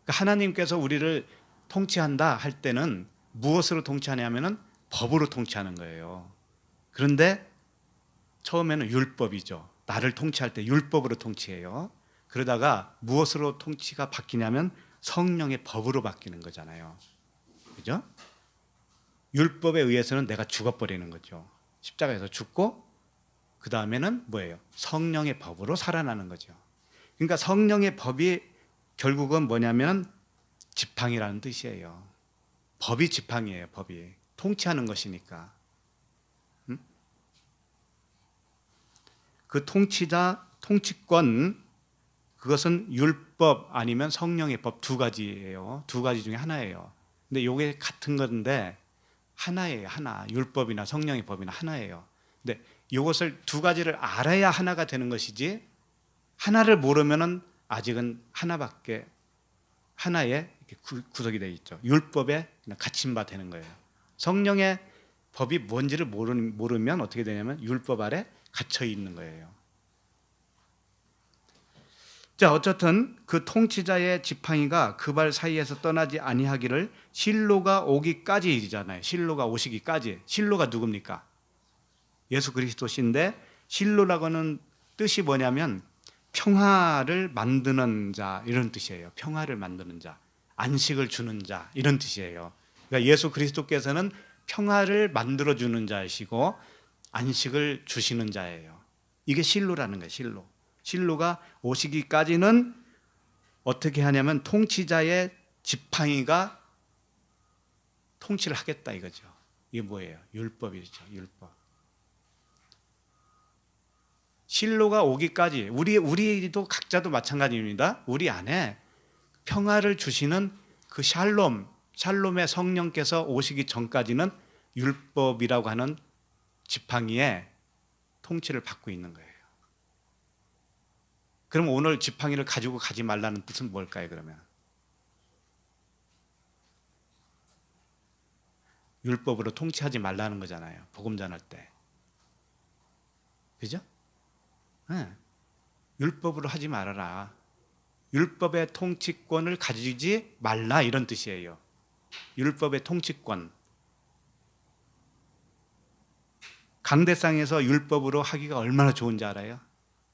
그러니까 하나님께서 우리를 통치한다 할 때는 무엇으로 통치하냐면은 법으로 통치하는 거예요. 그런데 처음에는 율법이죠. 나를 통치할 때 율법으로 통치해요. 그러다가 무엇으로 통치가 바뀌냐면 성령의 법으로 바뀌는 거잖아요. 그죠? 율법에 의해서는 내가 죽어버리는 거죠. 십자가에서 죽고 그 다음에는 뭐예요? 성령의 법으로 살아나는 거죠. 그러니까 성령의 법이 결국은 뭐냐면 지팡이라는 뜻이에요. 법이 지팡이에요. 법이 통치하는 것이니까. 그 통치자, 통치권, 그것은 율법 아니면 성령의 법 두 가지예요. 두 가지 중에 하나예요. 근데 이게 같은 건데 하나예요. 하나. 율법이나 성령의 법이나 하나예요. 근데 이것을 두 가지를 알아야 하나가 되는 것이지, 하나를 모르면은 아직은 하나밖에, 하나에 구속이 되어 있죠. 율법에 갇힌 바 되는 거예요. 성령의 법이 뭔지를 모르면 어떻게 되냐면 율법 아래 갇혀 있는 거예요. 자, 어쨌든 그 통치자의 지팡이가 그 발 사이에서 떠나지 아니하기를 실로가 오기까지잖아요. 실로가 오시기까지. 실로가 누굽니까? 예수 그리스도신데, 실로라고 하는 뜻이 뭐냐면 평화를 만드는 자, 이런 뜻이에요. 평화를 만드는 자, 안식을 주는 자, 이런 뜻이에요. 그러니까 예수 그리스도께서는 평화를 만들어주는 자이시고 안식을 주시는 자예요. 이게 실로라는 거예요. 실로. 실로가 오시기까지는 어떻게 하냐면 통치자의 지팡이가 통치를 하겠다 이거죠. 이게 뭐예요? 율법이죠. 율법. 실로가 오기까지 우리도 각자도 마찬가지입니다. 우리 안에 평화를 주시는 그 샬롬, 샬롬의 성령께서 오시기 전까지는 율법이라고 하는 지팡이의 통치를 받고 있는 거예요. 그럼 오늘 지팡이를 가지고 가지 말라는 뜻은 뭘까요, 그러면? 율법으로 통치하지 말라는 거잖아요, 복음 전할 때. 그죠? 네. 율법으로 하지 말아라. 율법의 통치권을 가지지 말라, 이런 뜻이에요. 율법의 통치권. 강대상에서 율법으로 하기가 얼마나 좋은지 알아요?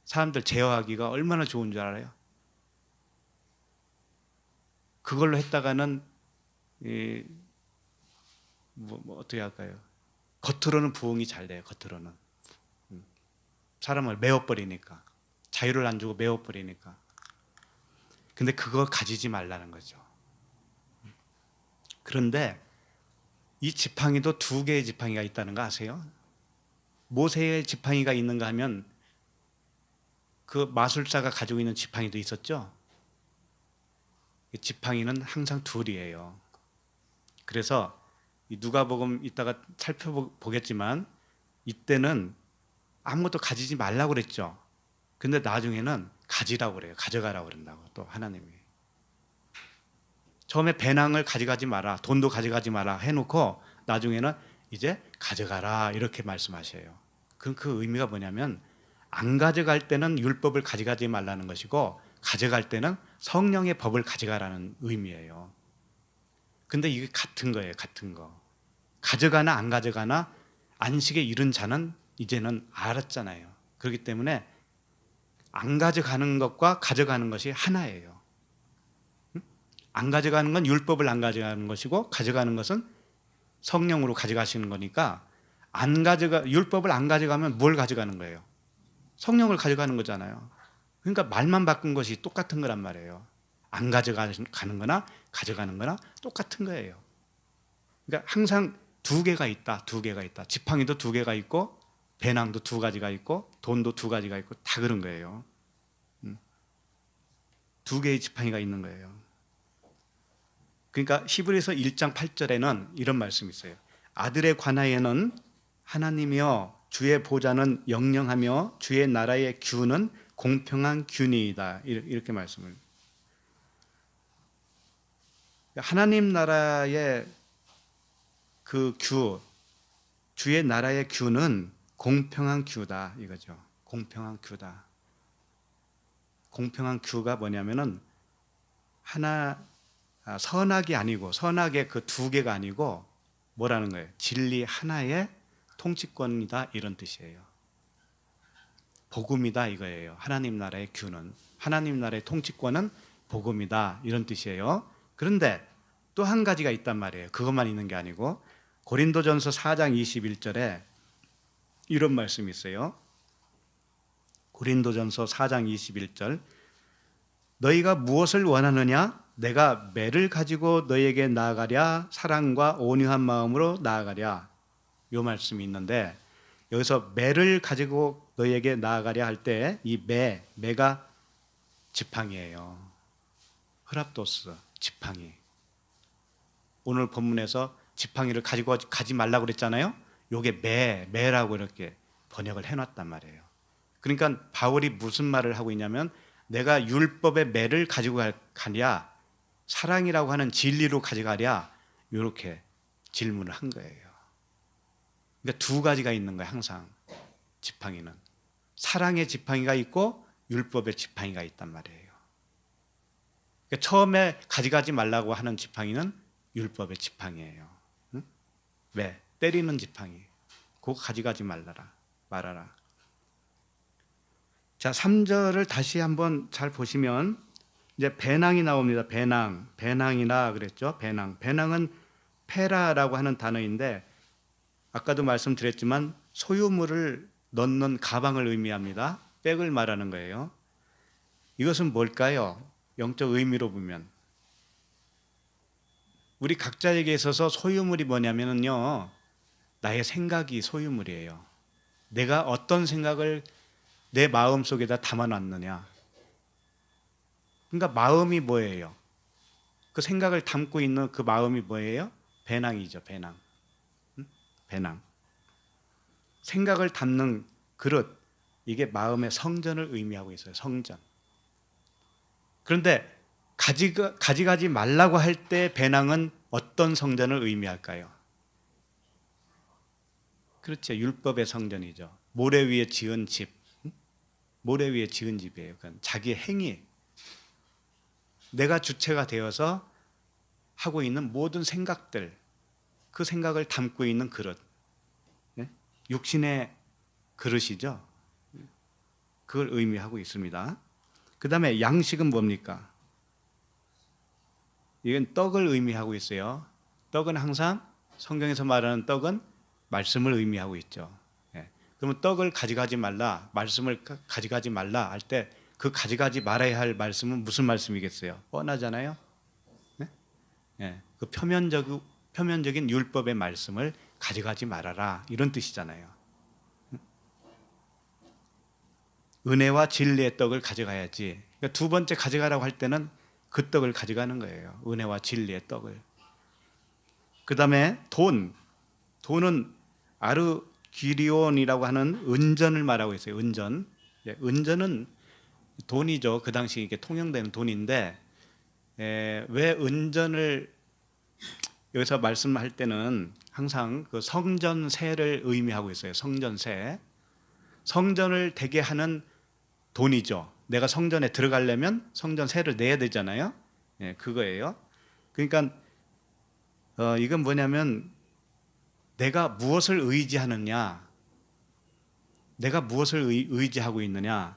사람들 제어하기가 얼마나 좋은 줄 알아요? 그걸로 했다가는 어떻게 할까요? 겉으로는 부응이 잘 돼요. 겉으로는 사람을 메워버리니까, 자유를 안 주고 메워버리니까. 근데 그거 가지지 말라는 거죠. 그런데 이 지팡이도 두 개의 지팡이가 있다는 거 아세요? 모세의 지팡이가 있는가 하면 그 마술사가 가지고 있는 지팡이도 있었죠. 지팡이는 항상 둘이에요. 그래서 누가복음 이따가 살펴보겠지만 이때는 아무것도 가지지 말라고 그랬죠. 근데 나중에는 가지라고 그래요. 가져가라고 그런다고, 또 하나님이. 처음에 배낭을 가져가지 마라, 돈도 가져가지 마라 해놓고 나중에는 이제 가져가라, 이렇게 말씀하셔요. 그럼 그 의미가 뭐냐면 안 가져갈 때는 율법을 가져가지 말라는 것이고 가져갈 때는 성령의 법을 가져가라는 의미예요. 근데 이게 같은 거예요. 같은 거. 가져가나 안 가져가나 안식에 이른 자는 이제는 알았잖아요. 그렇기 때문에 안 가져가는 것과 가져가는 것이 하나예요. 안 가져가는 건 율법을 안 가져가는 것이고 가져가는 것은 성령으로 가져가시는 거니까, 율법을 안 가져가면 뭘 가져가는 거예요? 성령을 가져가는 거잖아요. 그러니까 말만 바꾼 것이 똑같은 거란 말이에요. 안 가져가는 거나 가져가는 거나 똑같은 거예요. 그러니까 항상 두 개가 있다. 두 개가 있다. 지팡이도 두 개가 있고 배낭도 두 가지가 있고 돈도 두 가지가 있고 다 그런 거예요. 두 개의 지팡이가 있는 거예요. 그러니까 히브리서 1장 8절에는 이런 말씀이 있어요. 아들에 관하여는 하나님이여 주의 보좌는 영영하며 주의 나라의 규는 공평한 규니이다, 이렇게 말씀을. 하나님 나라의 그 규, 주의 나라의 규는 공평한 규다, 이거죠. 공평한 규다. 공평한 규가 뭐냐면은 선악이 아니고, 선악의 그 두 개가 아니고 뭐라는 거예요? 진리 하나의 통치권이다, 이런 뜻이에요. 복음이다, 이거예요. 하나님 나라의 규는, 하나님 나라의 통치권은 복음이다, 이런 뜻이에요. 그런데 또 한 가지가 있단 말이에요. 그것만 있는 게 아니고 고린도전서 4장 21절에 이런 말씀이 있어요. 고린도전서 4장 21절, 너희가 무엇을 원하느냐? 내가 매를 가지고 너희에게 나아가랴? 사랑과 온유한 마음으로 나아가랴? 이 말씀이 있는데, 여기서 매를 가지고 너희에게 나아가랴 할 때 이 매가 지팡이에요. 흐랍도스, 지팡이. 오늘 본문에서 지팡이를 가지고 가지 말라고 그랬잖아요. 요게 매라고 이렇게 번역을 해놨단 말이에요. 그러니까 바울이 무슨 말을 하고 있냐면, 내가 율법의 매를 가지고 가랴, 사랑이라고 하는 진리로 가져가랴, 이렇게 질문을 한 거예요. 그러니까 두 가지가 있는 거예요. 항상 지팡이는 사랑의 지팡이가 있고 율법의 지팡이가 있단 말이에요. 그러니까 처음에 가져가지 말라고 하는 지팡이는 율법의 지팡이에요. 응? 왜? 때리는 지팡이. 그거 가져가지 말아라. 자, 3절을 다시 한번 잘 보시면 이제 배낭이 나옵니다. 배낭이나 그랬죠. 배낭은 페라라고 하는 단어인데, 아까도 말씀드렸지만 소유물을 넣는 가방을 의미합니다. 백을 말하는 거예요. 이것은 뭘까요? 영적 의미로 보면 우리 각자에게 있어서 소유물이 뭐냐면요, 나의 생각이 소유물이에요. 내가 어떤 생각을 내 마음 속에다 담아놨느냐. 그러니까 마음이 뭐예요? 그 생각을 담고 있는 그 마음이 뭐예요? 배낭이죠, 배낭. 배낭. 생각을 담는 그릇, 이게 마음의 성전을 의미하고 있어요. 성전. 그런데 가져가지 말라고 할 때 배낭은 어떤 성전을 의미할까요? 그렇죠. 율법의 성전이죠. 모래 위에 지은 집. 모래 위에 지은 집이에요. 그건 자기의 행위. 내가 주체가 되어서 하고 있는 모든 생각들, 그 생각을 담고 있는 그릇. 네? 육신의 그릇이죠. 그걸 의미하고 있습니다. 그 다음에 양식은 뭡니까? 이건 떡을 의미하고 있어요. 떡은 항상 성경에서 말하는 떡은 말씀을 의미하고 있죠. 예. 그러면 떡을 가져가지 말라, 말씀을 가져가지 말라 할 때 그 가져가지 말아야 할 말씀은 무슨 말씀이겠어요? 뻔하잖아요. 네? 예. 그 표면적인 율법의 말씀을 가져가지 말아라 이런 뜻이잖아요. 은혜와 진리의 떡을 가져가야지. 그러니까 두 번째 가져가라고 할 때는 그 떡을 가져가는 거예요. 은혜와 진리의 떡을. 그 다음에 돈은 아르기리온이라고 하는 은전을 말하고 있어요. 은전. 은전은 돈이죠. 그 당시 이게 통용되는 돈인데, 왜 은전을 여기서 말씀할 때는 항상 그 성전세를 의미하고 있어요. 성전세. 성전을 되게 하는 돈이죠. 내가 성전에 들어가려면 성전세를 내야 되잖아요. 그거예요. 그러니까 이건 뭐냐면 내가 무엇을 의지하느냐, 내가 무엇을 의지하고 있느냐,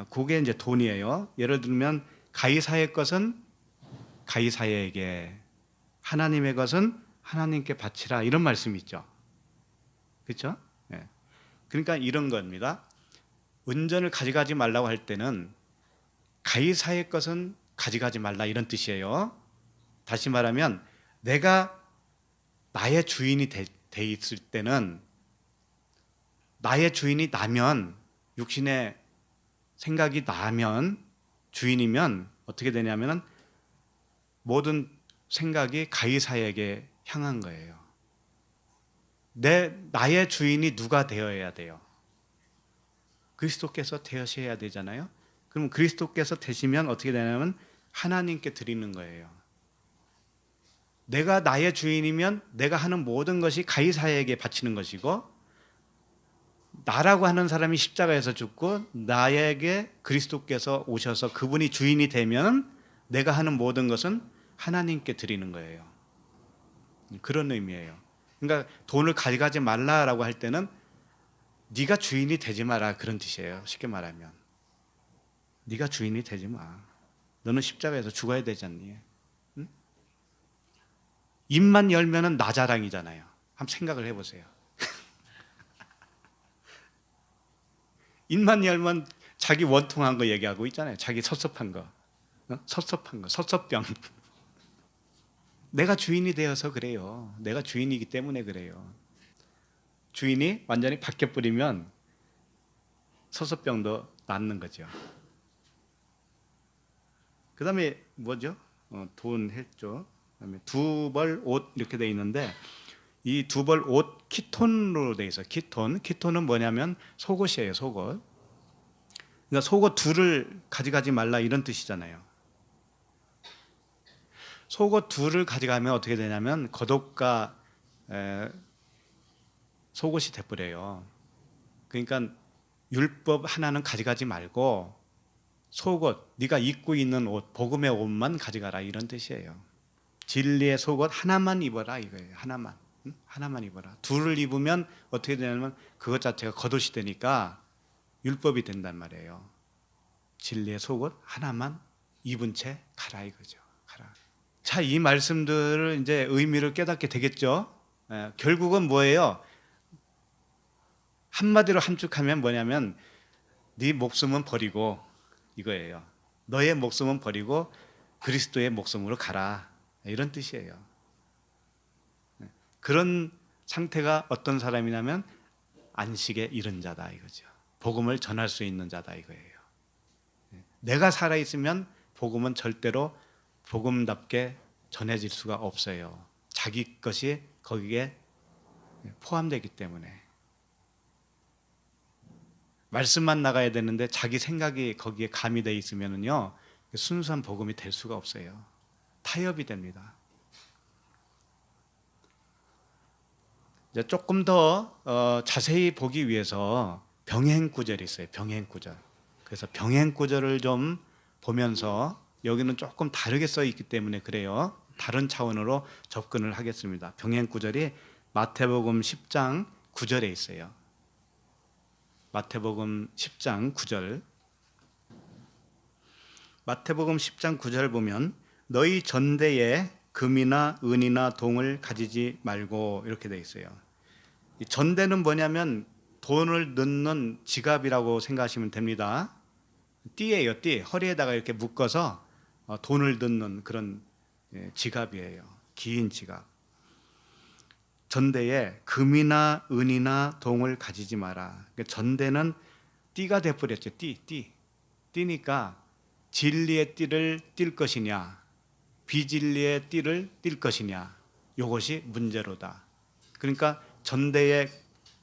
그게 이제 돈이에요. 예를 들면 가이사의 것은 가이사에게, 하나님의 것은 하나님께 바치라 이런 말씀이 있죠. 그렇죠? 그러니까 이런 겁니다. 은전을 가져가지 말라고 할 때는 가이사의 것은 가져가지 말라 이런 뜻이에요. 다시 말하면 내가 나의 주인이 돼 있을 때는, 나의 주인이 나면, 육신의 생각이 나면, 주인이면 어떻게 되냐면 모든 생각이 가이사에게 향한 거예요. 나의 주인이 누가 되어야 돼요? 그리스도께서 되셔야 되잖아요. 그럼 그리스도께서 되시면 어떻게 되냐면 하나님께 드리는 거예요. 내가 나의 주인이면 내가 하는 모든 것이 가이사에게 바치는 것이고, 나라고 하는 사람이 십자가에서 죽고 나에게 그리스도께서 오셔서 그분이 주인이 되면 내가 하는 모든 것은 하나님께 드리는 거예요. 그런 의미예요. 그러니까 돈을 가져가지 말라라고 할 때는 네가 주인이 되지 마라 그런 뜻이에요. 쉽게 말하면 네가 주인이 되지 마. 너는 십자가에서 죽어야 되지 않니? 응? 입만 열면은 나 자랑이잖아요. 한번 생각을 해보세요. 입만 열면 자기 원통한 거 얘기하고 있잖아요. 자기 섭섭한 거, 섭섭한 거, 섭섭병. 내가 주인이 되어서 그래요. 내가 주인이기 때문에 그래요. 주인이 완전히 바뀌어버리면 섭섭병도 낫는 거죠. 그 다음에 뭐죠? 돈 했죠. 그 다음에 두 벌 옷 이렇게 돼 있는데, 이 두 벌 옷 키톤으로 돼 있어요. 키톤은 뭐냐면 속옷이에요. 속옷. 그러니까 속옷 둘을 가져가지 말라 이런 뜻이잖아요. 속옷 둘을 가져가면 어떻게 되냐면 겉옷과 속옷이 돼버려요. 그러니까 율법 하나는 가져가지 말고 속옷, 네가 입고 있는 옷, 복음의 옷만 가져가라 이런 뜻이에요. 진리의 속옷 하나만 입어라 이거예요. 하나만. 하나만 입어라. 둘을 입으면 어떻게 되냐면 그것 자체가 겉옷이 되니까 율법이 된단 말이에요. 진리의 속옷 하나만 입은 채 가라 이거죠. 가라. 자, 이 말씀들을 이제 의미를 깨닫게 되겠죠. 결국은 뭐예요? 한마디로 함축하면 뭐냐면 네 목숨은 버리고 이거예요. 너의 목숨은 버리고 그리스도의 목숨으로 가라 이런 뜻이에요. 그런 상태가 어떤 사람이냐면 안식에 이른 자다 이거죠. 복음을 전할 수 있는 자다 이거예요. 내가 살아있으면 복음은 절대로 복음답게 전해질 수가 없어요. 자기 것이 거기에 포함되기 때문에. 말씀만 나가야 되는데 자기 생각이 거기에 가미되어 있으면요, 순수한 복음이 될 수가 없어요. 타협이 됩니다. 이제 조금 더 자세히 보기 위해서 병행구절이 있어요. 병행구절. 그래서 병행구절을 좀 보면서, 여기는 조금 다르게 써 있기 때문에 그래요. 다른 차원으로 접근을 하겠습니다. 병행구절이 마태복음 10장 9절에 있어요. 마태복음 10장 9절. 마태복음 10장 9절 보면 너희 전대에 금이나 은이나 동을 가지지 말고, 이렇게 돼 있어요. 이 전대는 뭐냐면 돈을 넣는 지갑이라고 생각하시면 됩니다. 띠예요, 띠. 허리에다가 이렇게 묶어서 돈을 넣는 그런 지갑이에요. 긴 지갑. 전대에 금이나 은이나 동을 가지지 마라. 그러니까 전대는 띠가 돼버렸죠. 띠니까 진리의 띠를 띌 것이냐, 비진리의 띠를 띌 것이냐, 이것이 문제로다. 그러니까 전대에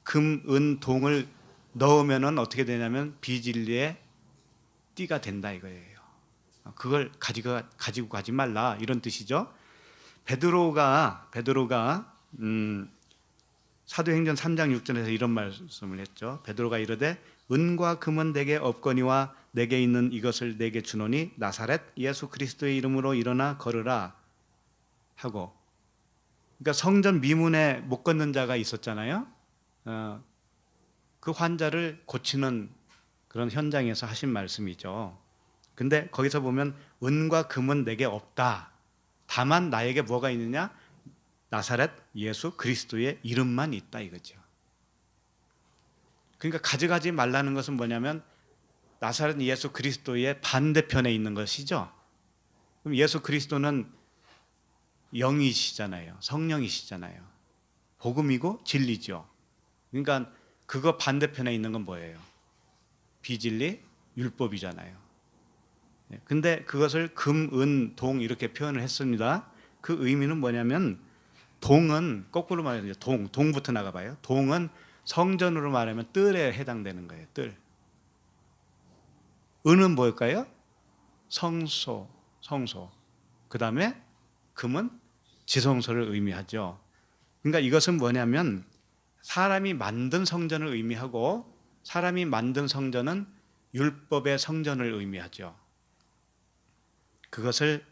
금, 은, 동을 넣으면 어떻게 되냐면 비진리의 띠가 된다 이거예요. 그걸 가지고 가지 말라, 이런 뜻이죠. 베드로가 사도행전 3장 6절에서 이런 말씀을 했죠. 베드로가 이르되 은과 금은 내게 없거니와 내게 있는 이것을 내게 주노니 나사렛 예수 그리스도의 이름으로 일어나 걸으라 하고. 그러니까 성전 미문에 못 걷는 자가 있었잖아요. 그 환자를 고치는 그런 현장에서 하신 말씀이죠. 근데 거기서 보면 은과 금은 내게 없다. 다만 나에게 뭐가 있느냐? 나사렛 예수 그리스도의 이름만 있다 이거죠. 그러니까 가져가지 말라는 것은 뭐냐면 나사렛 예수 그리스도의 반대편에 있는 것이죠. 그럼 예수 그리스도는 영이시잖아요. 성령이시잖아요. 복음이고 진리죠. 그러니까 그거 반대편에 있는 건 뭐예요? 비진리, 율법이잖아요. 근데 그것을 금, 은, 동 이렇게 표현을 했습니다. 그 의미는 뭐냐면 동은 거꾸로 말하면 동부터 나가봐요. 동은 성전으로 말하면 뜰에 해당되는 거예요. 뜰. 은은 뭘까요? 성소. 그 다음에 금은 지성소를 의미하죠. 그러니까 이것은 뭐냐면 사람이 만든 성전을 의미하고, 사람이 만든 성전은 율법의 성전을 의미하죠. 그것을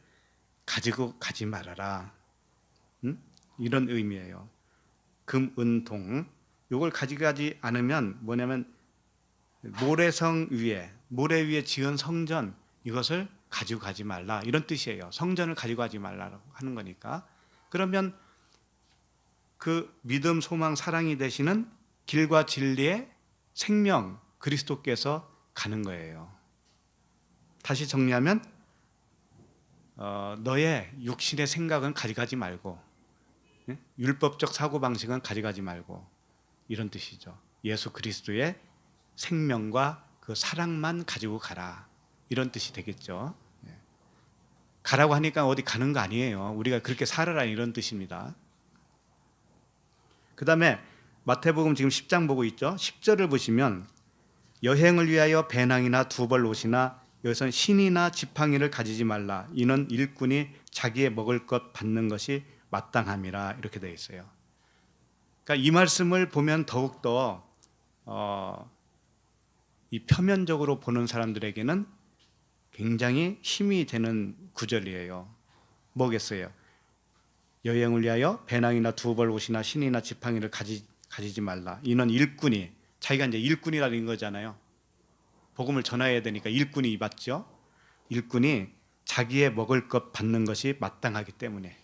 가지고 가지 말아라. 이런 의미예요. 금, 은, 동. 이걸 가져가지 않으면 뭐냐면 모래 위에 지은 성전, 이것을 가지고 가지 말라, 이런 뜻이에요. 성전을 가지고 가지 말라고 하는 거니까. 그러면 그 믿음, 소망, 사랑이 되시는 길과 진리의 생명 그리스도께서 가는 거예요. 다시 정리하면 너의 육신의 생각은 가져가지 말고, 율법적 사고방식은 가져가지 말고, 이런 뜻이죠. 예수 그리스도의 생명과 그 사랑만 가지고 가라, 이런 뜻이 되겠죠. 가라고 하니까 어디 가는 거 아니에요. 우리가 그렇게 살아라, 이런 뜻입니다. 그 다음에 마태복음 지금 10장 보고 있죠. 10절을 보시면 여행을 위하여 배낭이나 두벌 옷이나, 여기서는 신이나 지팡이를 가지지 말라. 이는 일꾼이 자기의 먹을 것 받는 것이 마땅함이라, 이렇게 되어 있어요. 그러니까 이 말씀을 보면 더욱더 이 표면적으로 보는 사람들에게는 굉장히 힘이 되는 구절이에요. 뭐겠어요? 여행을 위하여 배낭이나 두벌 옷이나 신이나 지팡이를 가지지 말라. 이는 일꾼이, 자기가 이제 일꾼이라는 거잖아요. 복음을 전해야 되니까 일꾼이 맞죠. 일꾼이 자기의 먹을 것 받는 것이 마땅하기 때문에.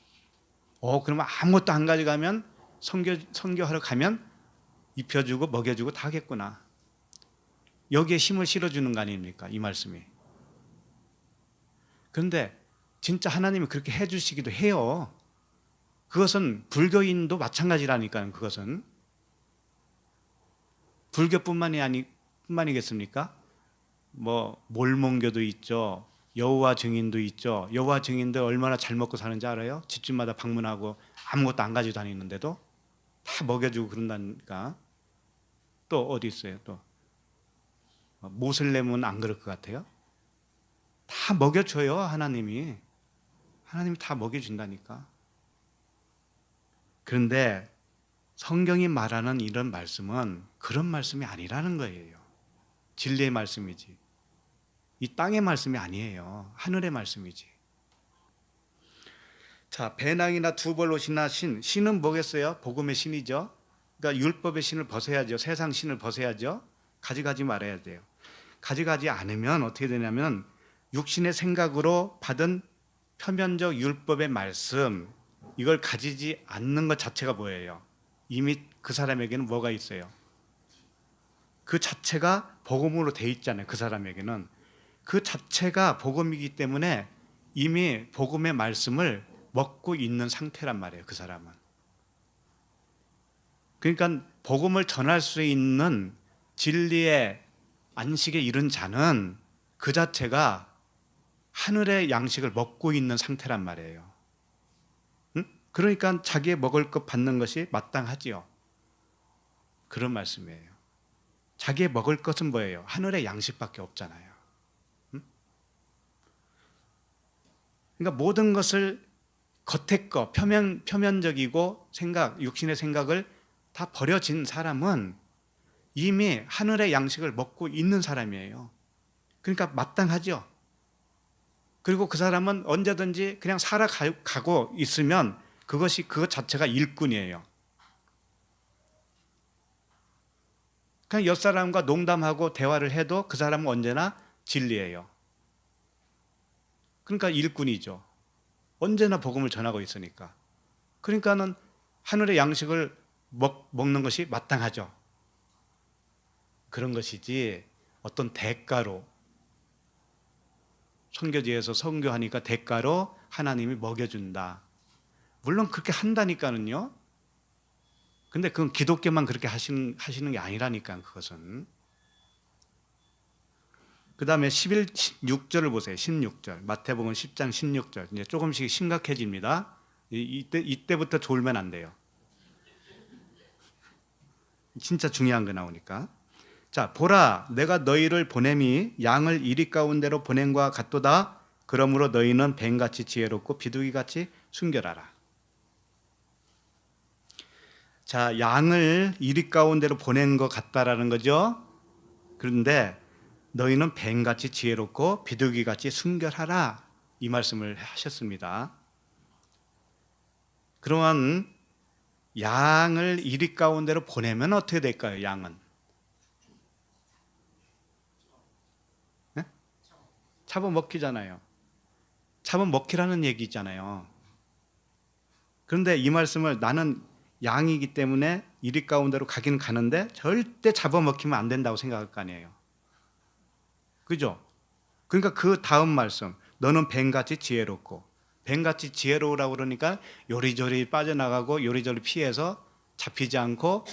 그러면 아무것도 안 가져가면 선교하러 가면 입혀주고 먹여주고 다 하겠구나. 여기에 힘을 실어주는 거 아닙니까? 이 말씀이. 그런데 진짜 하나님이 그렇게 해주시기도 해요. 그것은 불교인도 마찬가지라니까요. 그것은 불교뿐만이겠습니까? 뭐 몰몬교도 있죠. 여호와 증인도 있죠. 여호와 증인들 얼마나 잘 먹고 사는지 알아요? 집집마다 방문하고 아무것도 안 가지고 다니는데도 다 먹여주고 그런다니까. 또 어디 있어요? 또 모슬렘은 안 그럴 것 같아요? 다 먹여줘요. 하나님이 다 먹여준다니까. 그런데 성경이 말하는 이런 말씀은 그런 말씀이 아니라는 거예요. 진리의 말씀이지, 이 땅의 말씀이 아니에요. 하늘의 말씀이지. 자, 배낭이나 두벌옷이나 신은 뭐겠어요? 복음의 신이죠. 그러니까 율법의 신을 벗어야죠. 세상 신을 벗어야죠. 가져가지 말아야 돼요. 가져가지 않으면 어떻게 되냐면 육신의 생각으로 받은 표면적 율법의 말씀, 이걸 가지지 않는 것 자체가 뭐예요? 이미 그 사람에게는 뭐가 있어요? 그 자체가 복음으로 돼 있잖아요. 그 사람에게는 그 자체가 복음이기 때문에 이미 복음의 말씀을 먹고 있는 상태란 말이에요. 그 사람은. 그러니까 복음을 전할 수 있는 진리의 안식에 이른 자는 그 자체가 하늘의 양식을 먹고 있는 상태란 말이에요. 응? 그러니까 자기의 먹을 것 받는 것이 마땅하지요. 그런 말씀이에요. 자기의 먹을 것은 뭐예요? 하늘의 양식밖에 없잖아요. 응? 그러니까 모든 것을 겉의 거, 표면적이고 육신의 생각을 다 버려진 사람은 이미 하늘의 양식을 먹고 있는 사람이에요. 그러니까 마땅하죠. 그리고 그 사람은 언제든지 그냥 살아가고 있으면 그것 자체가 일꾼이에요. 그냥 옆 사람과 농담하고 대화를 해도 그 사람은 언제나 진리예요. 그러니까 일꾼이죠. 언제나 복음을 전하고 있으니까. 그러니까는 하늘의 양식을 먹는 것이 마땅하죠. 그런 것이지 어떤 대가로, 선교지에서 선교하니까 대가로 하나님이 먹여준다. 물론 그렇게 한다니까는요. 근데 그건 기독교만 그렇게 하시는 게 아니라니까, 그것은. 그 다음에 16절을 보세요. 16절. 마태복음 10장 16절. 이제 조금씩 심각해집니다. 이때부터 졸면 안 돼요. 진짜 중요한 거 나오니까. 자, 보라, 내가 너희를 보냄이 양을 이리 가운데로 보냄과 같도다. 그러므로 너희는 뱀같이 지혜롭고 비둘기같이 순결하라. 자, 양을 이리 가운데로 보낸 것 같다라는 거죠. 그런데 너희는 뱀같이 지혜롭고 비둘기같이 순결하라, 이 말씀을 하셨습니다. 그러면 양을 이리 가운데로 보내면 어떻게 될까요? 양은 잡아먹히잖아요. 잡아먹히라는 얘기 있잖아요. 그런데 이 말씀을 나는 양이기 때문에 이리 가운데로 가긴 가는데 절대 잡아먹히면 안 된다고 생각할 거 아니에요. 그죠? 그러니까 그 다음 말씀, 너는 뱀같이 지혜롭고, 뱀같이 지혜로우라고 그러니까 요리조리 빠져나가고 요리조리 피해서 잡히지 않고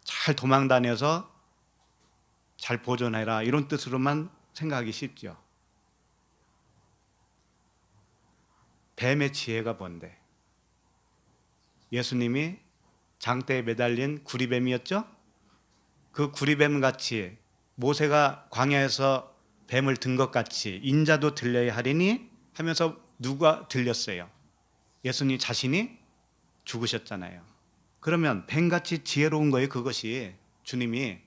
잘 도망 다녀서 잘 보존해라, 이런 뜻으로만 생각하기 쉽죠. 뱀의 지혜가 뭔데? 예수님이 장대에 매달린 구리뱀이었죠? 그 구리뱀같이 모세가 광야에서 뱀을 든 것 같이 인자도 들려야 하리니 하면서 누가 들렸어요? 예수님 자신이 죽으셨잖아요. 그러면 뱀같이 지혜로운 거예요. 그것이 주님이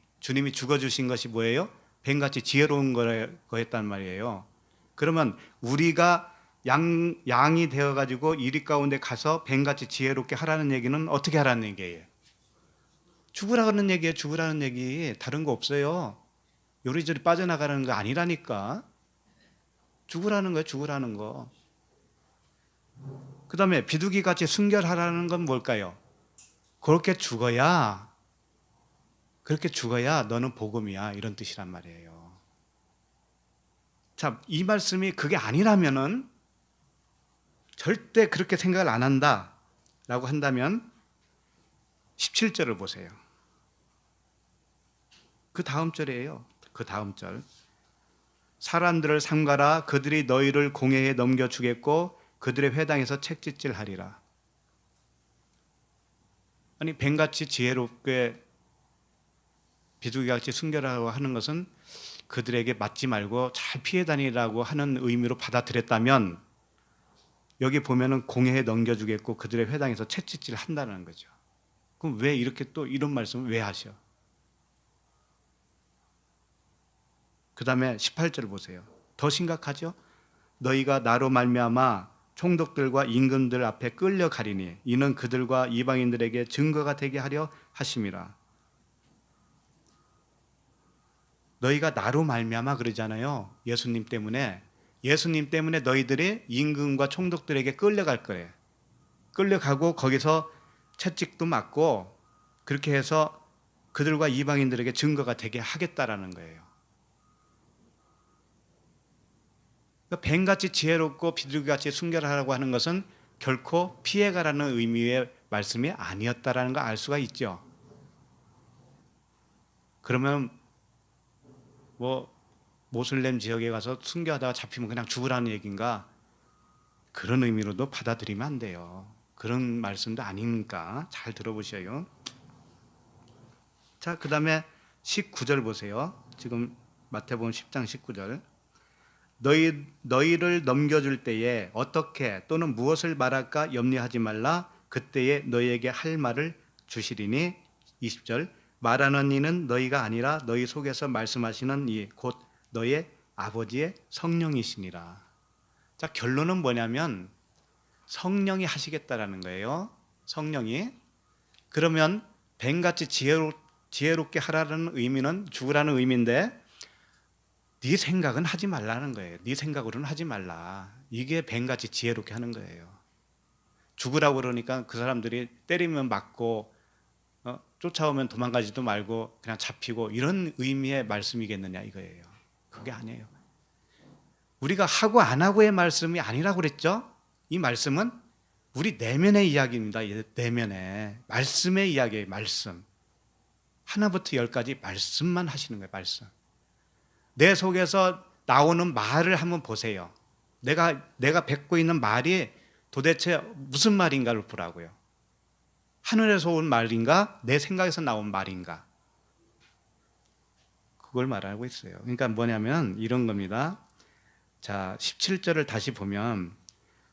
죽어주신 것이 뭐예요? 뱀같이 지혜로운 거였단 말이에요. 그러면 우리가 양이 되어가지고 이리 가운데 가서 뱀같이 지혜롭게 하라는 얘기는 어떻게 하라는 얘기예요? 죽으라는 얘기예요. 죽으라는 얘기. 다른 거 없어요. 요리조리 빠져나가는 거 아니라니까. 죽으라는 거예요. 죽으라는 거. 그 다음에 비둘기같이 순결하라는 건 뭘까요? 그렇게 죽어야 너는 복음이야, 이런 뜻이란 말이에요. 자, 이 말씀이 그게 아니라면은, 절대 그렇게 생각을 안 한다라고 한다면 17절을 보세요. 그 다음 절이에요. 그 다음 절. 사람들을 삼가라. 그들이 너희를 공회에 넘겨주겠고 그들의 회당에서 책짓질하리라. 아니 뱀같이 지혜롭게 비둘기같이 순결하라고 하는 것은 그들에게 맞지 말고 잘 피해 다니라고 하는 의미로 받아들였다면 여기 보면은 공회에 넘겨주겠고 그들의 회당에서 채찍질 한다는 거죠. 그럼 왜 이렇게 또 이런 말씀을 왜 하셔? 그 다음에 18절 보세요. 더 심각하죠? 너희가 나로 말미암아 총독들과 임금들 앞에 끌려가리니 이는 그들과 이방인들에게 증거가 되게 하려 하심이라. 너희가 나로 말미암아 그러잖아요. 예수님 때문에 너희들이 임금과 총독들에게 끌려갈 거예요. 끌려가고 거기서 채찍도 맞고 그렇게 해서 그들과 이방인들에게 증거가 되게 하겠다라는 거예요. 그러니까 뱀같이 지혜롭고 비둘기같이 순결하라고 하는 것은 결코 피해가라는 의미의 말씀이 아니었다라는 걸 알 수가 있죠. 그러면 뭐 모슬렘 지역에 가서 순교하다가 잡히면 그냥 죽으라는 얘기인가? 그런 의미로도 받아들이면 안 돼요. 그런 말씀도 아니니까 잘 들어보셔요. 자, 그 다음에 19절 보세요. 지금 마태복음 10장 19절. 너희를 넘겨줄 때에 어떻게 또는 무엇을 말할까 염려하지 말라. 그때에 너희에게 할 말을 주시리니. 20절. 말하는 이는 너희가 아니라 너희 속에서 말씀하시는 이 곧 너희의 아버지의 성령이시니라. 자, 결론은 뭐냐면 성령이 하시겠다라는 거예요. 성령이. 그러면 뱀같이 지혜롭게 하라는 의미는 죽으라는 의미인데 네 생각은 하지 말라는 거예요. 네 생각으로는 하지 말라. 이게 뱀같이 지혜롭게 하는 거예요. 죽으라고 그러니까 그 사람들이 때리면 맞고 쫓아오면 도망가지도 말고 그냥 잡히고 이런 의미의 말씀이겠느냐 이거예요. 그게 아니에요. 우리가 하고 안 하고의 말씀이 아니라고 그랬죠? 이 말씀은 우리 내면의 이야기입니다. 내면의 말씀의 이야기예요. 말씀. 하나부터 열까지 말씀만 하시는 거예요. 말씀. 내 속에서 나오는 말을 한번 보세요. 내가 뱉고 있는 말이 도대체 무슨 말인가를 보라고요. 하늘에서 온 말인가? 내 생각에서 나온 말인가? 그걸 말하고 있어요. 그러니까 뭐냐면 이런 겁니다. 자, 17절을 다시 보면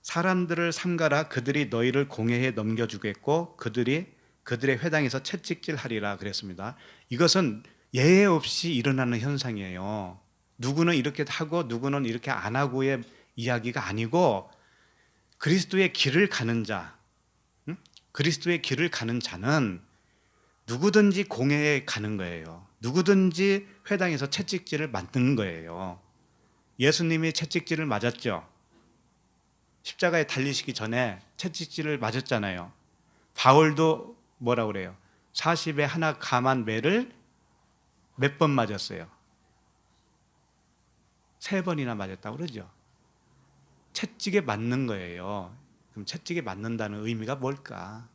사람들을 삼가라. 그들이 너희를 공회에 넘겨주겠고 그들이 그들의 회당에서 채찍질하리라 그랬습니다. 이것은 예외 없이 일어나는 현상이에요. 누구는 이렇게 하고 누구는 이렇게 안 하고의 이야기가 아니고 그리스도의 길을 가는 자, 그리스도의 길을 가는 자는 누구든지 공회에 가는 거예요. 누구든지 회당에서 채찍질을 맞는 거예요. 예수님이 채찍질을 맞았죠. 십자가에 달리시기 전에 채찍질을 맞았잖아요. 바울도 뭐라고 그래요? 40에 하나 감한 매를 몇 번 맞았어요? 3번이나 맞았다고 그러죠. 채찍에 맞는 거예요. 그럼 채찍에 맞는다는 의미가 뭘까?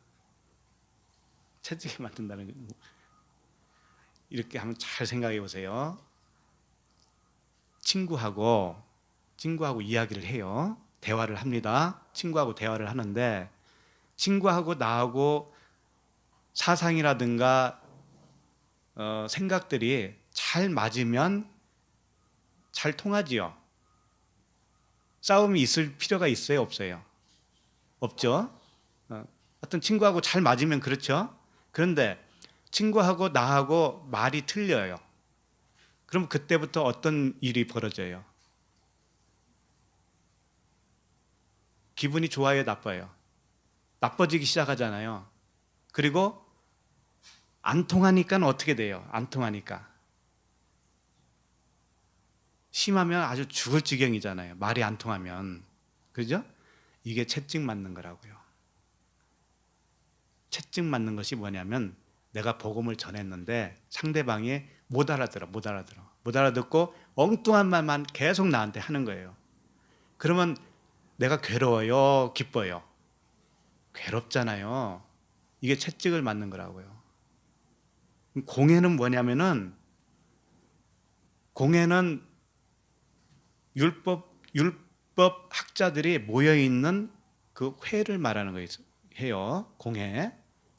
채찍에 맞는다는 이렇게 한번 잘 생각해 보세요. 친구하고 이야기를 해요. 대화를 합니다. 친구하고 대화를 하는데 친구하고 나하고 사상이라든가 생각들이 잘 맞으면 잘 통하지요. 싸움이 있을 필요가 있어요? 없어요? 없죠. 어떤 친구하고 잘 맞으면 그렇죠. 그런데 친구하고 나하고 말이 틀려요. 그럼 그때부터 어떤 일이 벌어져요? 기분이 좋아요, 나빠요? 나빠지기 시작하잖아요. 그리고 안 통하니까 어떻게 돼요? 안 통하니까 심하면 아주 죽을 지경이잖아요. 말이 안 통하면. 그죠? 이게 채찍 맞는 거라고요. 채찍 맞는 것이 뭐냐면 내가 복음을 전했는데 상대방이 못 알아듣고 엉뚱한 말만 계속 나한테 하는 거예요. 그러면 내가 괴로워요, 기뻐요? 괴롭잖아요. 이게 채찍을 맞는 거라고요. 공회는 뭐냐면은 공회는 율법 학자들이 모여 있는 그 회를 말하는 거예요. 공회.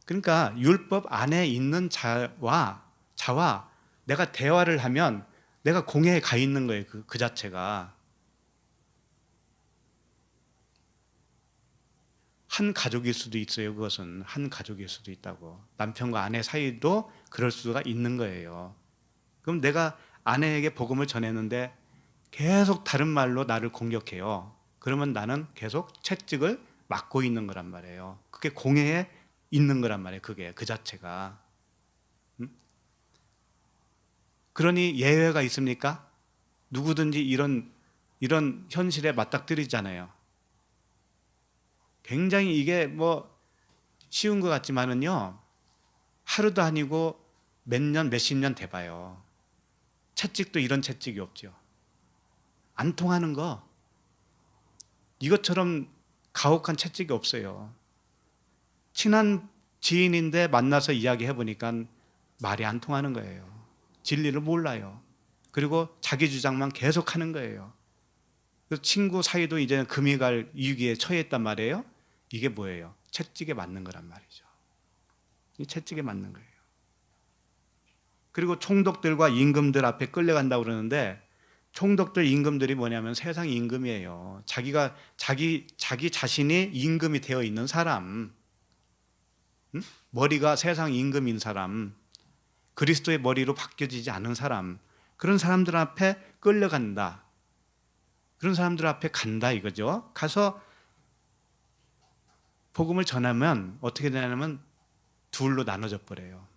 그러니까 율법 안에 있는 자와 내가 대화를 하면 내가 공회에 가 있는 거예요. 그 자체가. 한 가족일 수도 있어요. 그것은 한 가족일 수도 있다고. 남편과 아내 사이도 그럴 수가 있는 거예요. 그럼 내가 아내에게 복음을 전했는데 계속 다른 말로 나를 공격해요. 그러면 나는 계속 채찍을 맞고 있는 거란 말이에요. 그게 공회에 있는 거란 말이에요. 그게 그 자체가. 그러니 예외가 있습니까? 누구든지 이런 현실에 맞닥뜨리잖아요. 굉장히 이게 뭐 쉬운 것 같지만은요, 하루도 아니고 몇 년, 몇십 년 돼봐요. 채찍도 이런 채찍이 없죠. 안 통하는 거, 이것처럼 가혹한 채찍이 없어요. 친한 지인인데 만나서 이야기해보니까 말이 안 통하는 거예요. 진리를 몰라요. 그리고 자기 주장만 계속 하는 거예요. 그래서 친구 사이도 이제는 금이 갈 위기에 처했단 말이에요. 이게 뭐예요? 채찍에 맞는 거란 말이죠. 이 채찍에 맞는 거예요. 그리고 총독들과 임금들 앞에 끌려간다고 그러는데, 총독들 임금들이 뭐냐면 세상 임금이에요. 자기 자신이 임금이 되어 있는 사람, 머리가 세상 임금인 사람, 그리스도의 머리로 바뀌어지지 않은 사람, 그런 사람들 앞에 끌려간다. 그런 사람들 앞에 간다 이거죠. 가서 복음을 전하면 어떻게 되냐면 둘로 나눠져 버려요.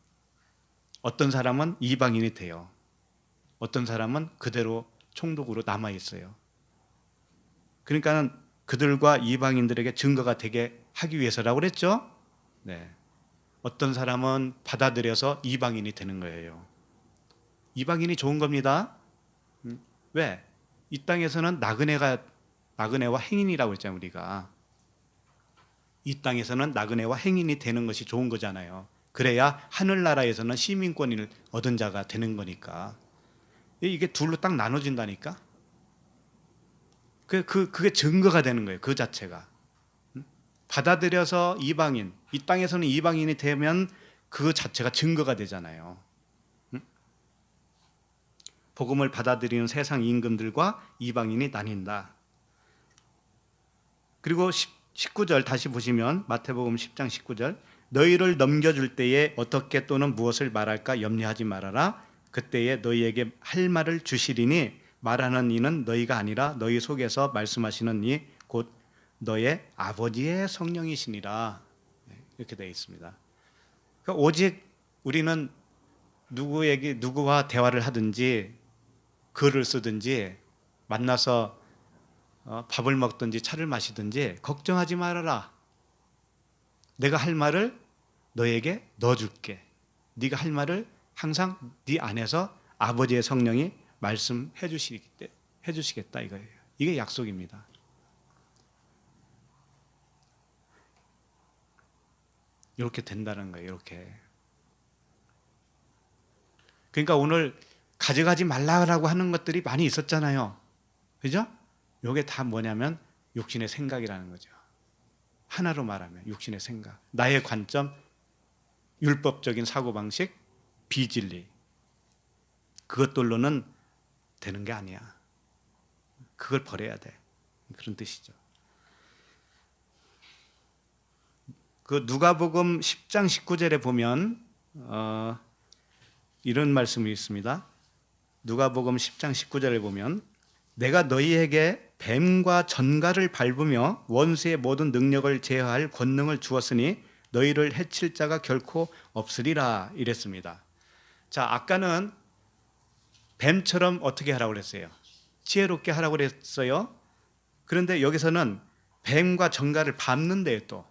어떤 사람은 이방인이 돼요. 어떤 사람은 그대로 총독으로 남아 있어요. 그러니까 그들과 이방인들에게 증거가 되게 하기 위해서라고 그랬죠. 네. 어떤 사람은 받아들여서 이방인이 되는 거예요. 이방인이 좋은 겁니다. 왜? 이 땅에서는 나그네와 행인이라고 했잖아요. 우리가 이 땅에서는 나그네와 행인이 되는 것이 좋은 거잖아요. 그래야 하늘나라에서는 시민권을 얻은 자가 되는 거니까. 이게 둘로 딱 나눠진다니까. 그게 증거가 되는 거예요. 그 자체가. 받아들여서 이방인, 이 땅에서는 이방인이 되면 그 자체가 증거가 되잖아요. 복음을 받아들이는 세상 임금들과 이방인이 나뉜다. 그리고 19절 다시 보시면 마태복음 10장 19절, 너희를 넘겨줄 때에 어떻게 또는 무엇을 말할까 염려하지 말아라. 그때에 너희에게 할 말을 주시리니 말하는 이는 너희가 아니라 너희 속에서 말씀하시는 이 곧 너의 아버지의 성령이시니라. 이렇게 되어 있습니다. 그러니까 오직 우리는 누구와 대화를 하든지 글을 쓰든지 만나서 밥을 먹든지 차를 마시든지 걱정하지 말아라. 내가 할 말을 너에게 넣어줄게. 네가 할 말을 항상 네 안에서 아버지의 성령이 말씀해 주시겠다 이거예요. 이게 약속입니다. 이렇게 된다는 거예요. 이렇게. 그러니까 오늘 가져가지 말라고 하는 것들이 많이 있었잖아요. 그죠? 이게 다 뭐냐면 육신의 생각이라는 거죠. 하나로 말하면 육신의 생각. 나의 관점, 율법적인 사고방식, 비진리. 그것들로는 되는 게 아니야. 그걸 버려야 돼. 그런 뜻이죠. 그 누가복음 10장 19절에 보면 이런 말씀이 있습니다. 누가복음 10장 19절에 보면 내가 너희에게 뱀과 전갈을 밟으며 원수의 모든 능력을 제어할 권능을 주었으니 너희를 해칠 자가 결코 없으리라 이랬습니다. 자, 아까는 뱀처럼 어떻게 하라고 그랬어요? 지혜롭게 하라고 그랬어요. 그런데 여기서는 뱀과 전갈을 밟는데요 또.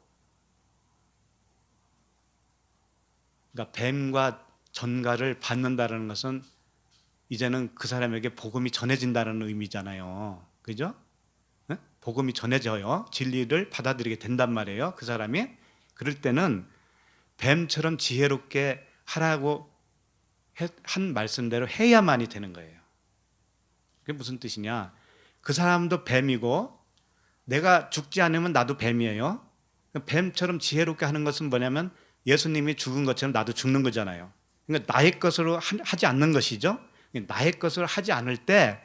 그러니까 뱀과 전갈을 밟는다는 것은 이제는 그 사람에게 복음이 전해진다는 의미잖아요. 그죠? 네? 복음이 전해져요. 진리를 받아들이게 된단 말이에요. 그 사람이. 그럴 때는 뱀처럼 지혜롭게 하라고 한 말씀대로 해야만이 되는 거예요. 그게 무슨 뜻이냐? 그 사람도 뱀이고 내가 죽지 않으면 나도 뱀이에요. 뱀처럼 지혜롭게 하는 것은 뭐냐면 예수님이 죽은 것처럼 나도 죽는 거잖아요. 그러니까 나의 것으로 하지 않는 것이죠. 나의 것을 하지 않을 때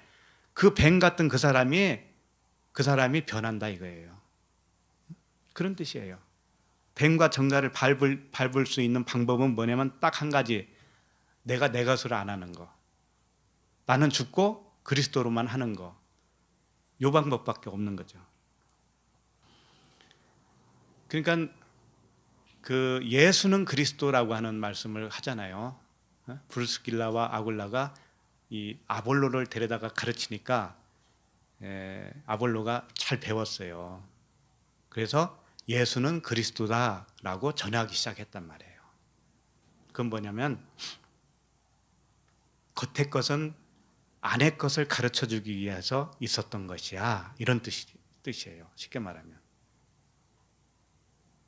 그 뱀 같은 그 사람이 변한다 이거예요. 그런 뜻이에요. 뱀과 정갈을 밟을 수 있는 방법은 뭐냐면 딱 한 가지. 내가 내 것으로 안 하는 거. 나는 죽고 그리스도로만 하는 거. 요 방법밖에 없는 거죠. 그러니까 그 예수는 그리스도라고 하는 말씀을 하잖아요. 브루스길라와 아굴라가 이 아볼로를 데려다가 가르치니까 아볼로가 잘 배웠어요. 그래서 예수는 그리스도다라고 전하기 시작했단 말이에요. 그건 뭐냐면 겉의 것은 안의 것을 가르쳐주기 위해서 있었던 것이야. 이런 뜻이에요. 쉽게 말하면.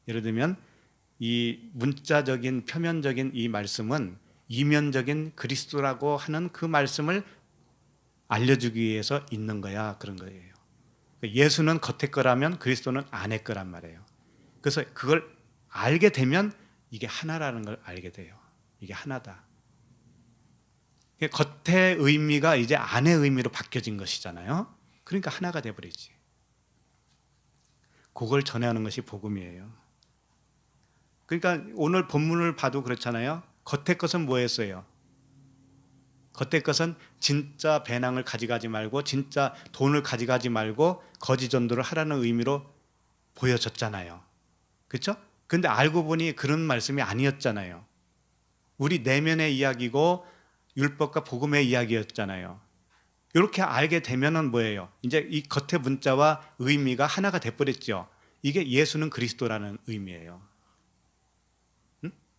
예를 들면 이 문자적인 표면적인 이 말씀은 이면적인 그리스도라고 하는 그 말씀을 알려주기 위해서 있는 거야. 그런 거예요. 예수는 겉의 거라면 그리스도는 안의 거란 말이에요. 그래서 그걸 알게 되면 이게 하나라는 걸 알게 돼요. 이게 하나다. 겉의 의미가 이제 안의 의미로 바뀌어진 것이잖아요. 그러니까 하나가 돼버리지. 그걸 전하는 것이 복음이에요. 그러니까 오늘 본문을 봐도 그렇잖아요. 겉의 것은 뭐였어요? 겉의 것은 진짜 배낭을 가져가지 말고 진짜 돈을 가져가지 말고 거짓 전도를 하라는 의미로 보여졌잖아요. 그렇죠? 근데 알고 보니 그런 말씀이 아니었잖아요. 우리 내면의 이야기고 율법과 복음의 이야기였잖아요. 이렇게 알게 되면은 뭐예요? 이제 이 겉의 문자와 의미가 하나가 돼버렸죠. 이게 예수는 그리스도라는 의미예요.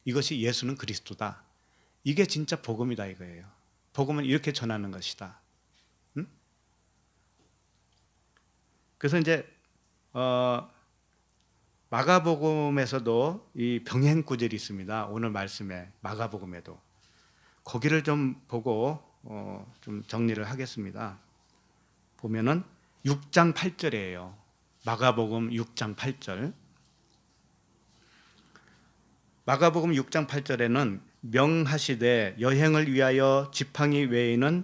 이것이 예수는 그리스도다. 이게 진짜 복음이다 이거예요. 복음은 이렇게 전하는 것이다. 그래서 이제 마가복음에서도 이 병행 구절이 있습니다. 오늘 말씀에 마가복음에도 거기를 좀 보고 좀 정리를 하겠습니다. 보면은 6장 8절이에요. 마가복음 6장 8절. 마가복음 6장 8절에는 명하시되 여행을 위하여 지팡이 외에는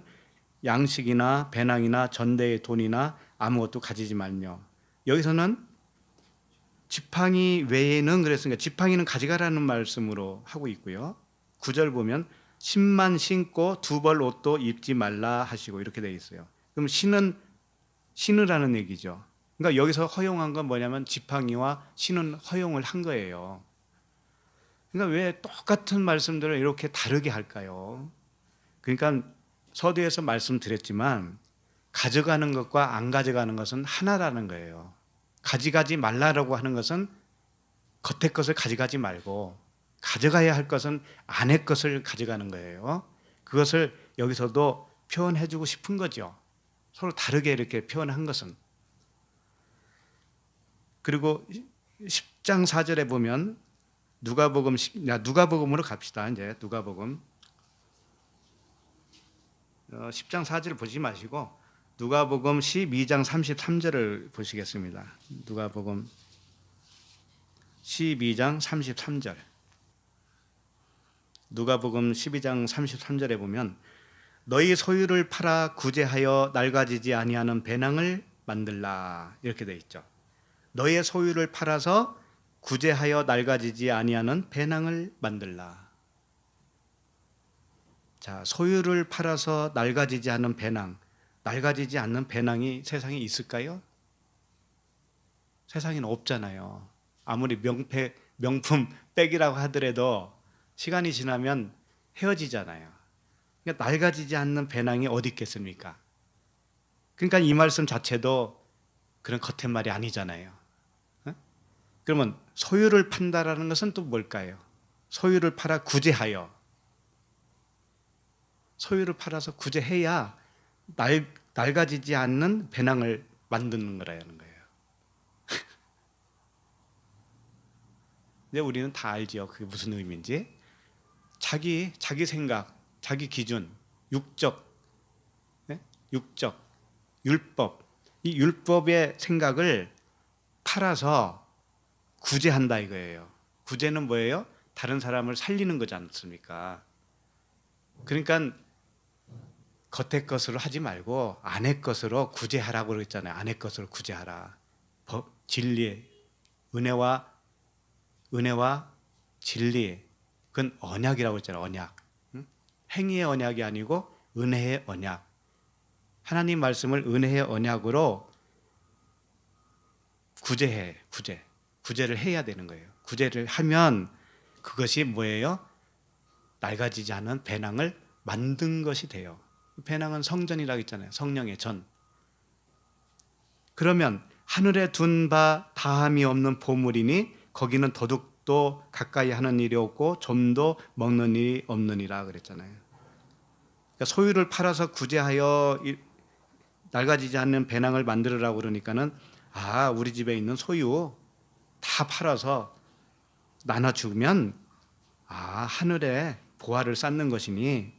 양식이나 배낭이나 전대의 돈이나 아무것도 가지지 말며. 여기서는 지팡이 외에는 그랬으니까 지팡이는 가져가라는 말씀으로 하고 있고요. 9절 보면 신만 신고 두 벌 옷도 입지 말라 하시고 이렇게 되어 있어요. 그럼 신으라는 얘기죠. 그러니까 여기서 허용한 건 뭐냐면 지팡이와 신은 허용을 한 거예요. 그러니까 왜 똑같은 말씀들을 이렇게 다르게 할까요? 그러니까 서두에서 말씀드렸지만 가져가는 것과 안 가져가는 것은 하나라는 거예요. 가져가지 말라라고 하는 것은 겉의 것을 가져가지 말고 가져가야 할 것은 안의 것을 가져가는 거예요. 그것을 여기서도 표현해주고 싶은 거죠. 서로 다르게 이렇게 표현한 것은. 그리고 10장 4절에 보면 누가복음으로 갑시다. 이제 누가복음 10장 4절을 보지 마시고 누가복음 12장 33절을 보시겠습니다. 누가복음 12장 33절. 누가복음 12장 33절에 보면 너희 소유를 팔아 구제하여 낡아지지 아니하는 배낭을 만들라 이렇게 돼 있죠. 너희의 소유를 팔아서 구제하여 낡아지지 아니하는 배낭을 만들라. 자, 소유를 팔아서 낡아지지 않는 배낭, 낡아지지 않는 배낭이 세상에 있을까요? 세상에는 없잖아요. 아무리 명품 백이라고 하더라도 시간이 지나면 헤어지잖아요. 그러니까 낡아지지 않는 배낭이 어디 있겠습니까? 그러니까 이 말씀 자체도 그런 겉의 말이 아니잖아요. 그러면 소유를 판다라는 것은 또 뭘까요? 소유를 팔아 구제하여. 소유를 팔아서 구제해야 낡아지지 않는 배낭을 만드는 거라는 거예요. 근데 우리는 다 알지요. 그게 무슨 의미인지. 자기 생각, 자기 기준, 육적, 율법, 이 율법의 생각을 팔아서 구제한다 이거예요. 구제는 뭐예요? 다른 사람을 살리는 거지 않습니까? 그러니까 겉의 것으로 하지 말고 안의 것으로 구제하라고 그랬잖아요. 안의 것으로 구제하라. 진리, 은혜와 진리, 그건 언약이라고 했잖아요. 언약. 행위의 언약이 아니고 은혜의 언약. 하나님 말씀을 은혜의 언약으로 구제를 해야 되는 거예요. 구제를 하면 그것이 뭐예요? 낡아지지 않은 배낭을 만든 것이 돼요. 배낭은 성전이라고 했잖아요. 성령의 전. 그러면 하늘에 둔 바 다함이 없는 보물이니 거기는 도둑도 가까이 하는 일이 없고 좀도 먹는 일이 없느니라 그랬잖아요. 그러니까 소유를 팔아서 구제하여 낡아지지 않는 배낭을 만들으라고 그러니까는 우리 집에 있는 소유 다 팔아서 나눠주면 하늘에 보화를 쌓는 것이니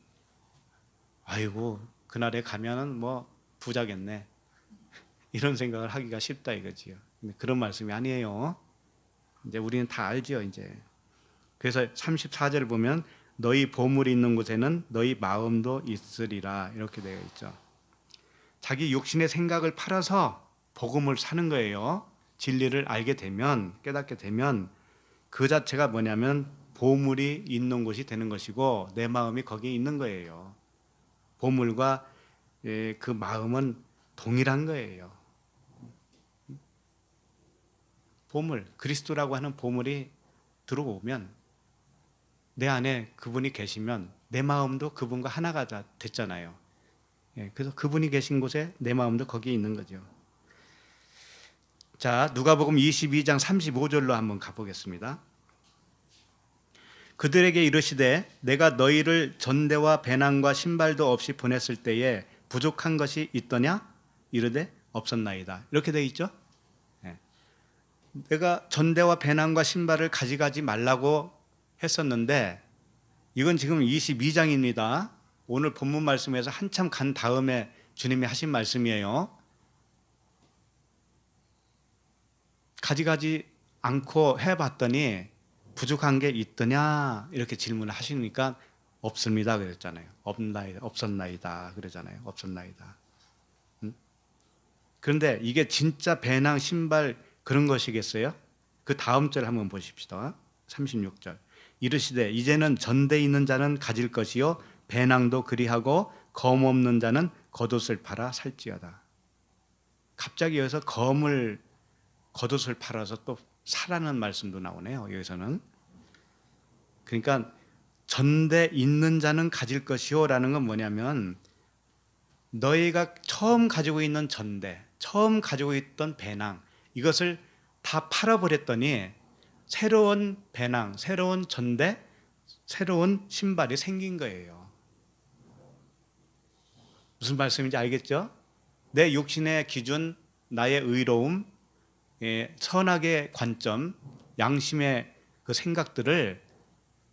아이고 그날에 가면은 뭐 부자겠네 이런 생각을 하기가 쉽다 이거지요. 근데 그런 말씀이 아니에요. 이제 우리는 다 알죠 이제. 그래서 34절을 보면 너희 보물이 있는 곳에는 너희 마음도 있으리라 이렇게 되어 있죠. 자기 육신의 생각을 팔아서 복음을 사는 거예요. 진리를 알게 되면, 깨닫게 되면 그 자체가 뭐냐면 보물이 있는 곳이 되는 것이고 내 마음이 거기에 있는 거예요. 보물과 그 마음은 동일한 거예요. 보물, 그리스도라고 하는 보물이 들어오면 내 안에 그분이 계시면 내 마음도 그분과 하나가 됐잖아요. 그래서 그분이 계신 곳에 내 마음도 거기에 있는 거죠. 자, 누가복음 22장 35절로 한번 가보겠습니다. 그들에게 이르시되 내가 너희를 전대와 배낭과 신발도 없이 보냈을 때에 부족한 것이 있더냐? 이르되 없었나이다. 이렇게 되어 있죠. 내가 전대와 배낭과 신발을 가져가지 말라고 했었는데 이건 지금 22장입니다. 오늘 본문 말씀에서 한참 간 다음에 주님이 하신 말씀이에요. 가져가지 않고 해봤더니 부족한 게 있더냐 이렇게 질문을 하시니까 없습니다 그랬잖아요. 없었나이다 그러잖아요. 없었나이다. 그런데 이게 진짜 배낭 신발 그런 것이겠어요? 그 다음 절 한번 보십시다. 36절 이르시되 이제는 전대 있는 자는 가질 것이요 배낭도 그리하고 검 없는 자는 겉옷을 팔아 살지어다. 갑자기 여기서 겉옷을 팔아서 또 사라는 말씀도 나오네요. 여기서는. 그러니까 전대 있는 자는 가질 것이요 라는 건 뭐냐면 너희가 처음 가지고 있는 전대, 처음 가지고 있던 배낭 이것을 다 팔아버렸더니 새로운 배낭, 새로운 전대, 새로운 신발이 생긴 거예요. 무슨 말씀인지 알겠죠? 내 육신의 기준, 나의 의로움, 선악의 관점, 양심의 그 생각들을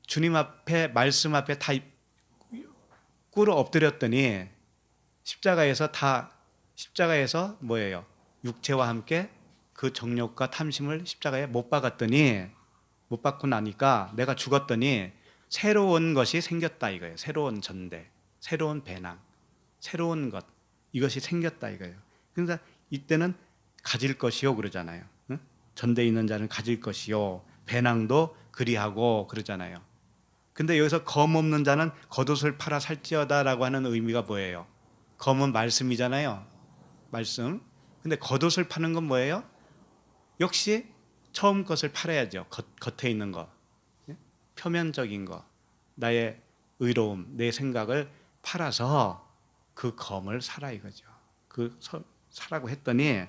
주님 앞에 말씀 앞에 다 꿇어 엎드렸더니 십자가에서 뭐예요? 육체와 함께 그 정욕과 탐심을 십자가에 못 박았더니 못 박고 나니까 내가 죽었더니 새로운 것이 생겼다 이거예요. 새로운 전대, 새로운 배낭, 새로운 것 이것이 생겼다 이거예요. 그러니까 이때는 가질 것이요 그러잖아요. 응? 전대 있는 자는 가질 것이요 배낭도 그리하고 그러잖아요. 근데 여기서 검 없는 자는 겉옷을 팔아 살지어다라고 하는 의미가 뭐예요? 검은 말씀이잖아요. 말씀. 근데 겉옷을 파는 건 뭐예요? 역시 처음 것을 팔아야죠. 겉에 있는 거. 표면적인 거. 나의 의로움, 내 생각을 팔아서 그 검을 사라 이거죠. 사라고 했더니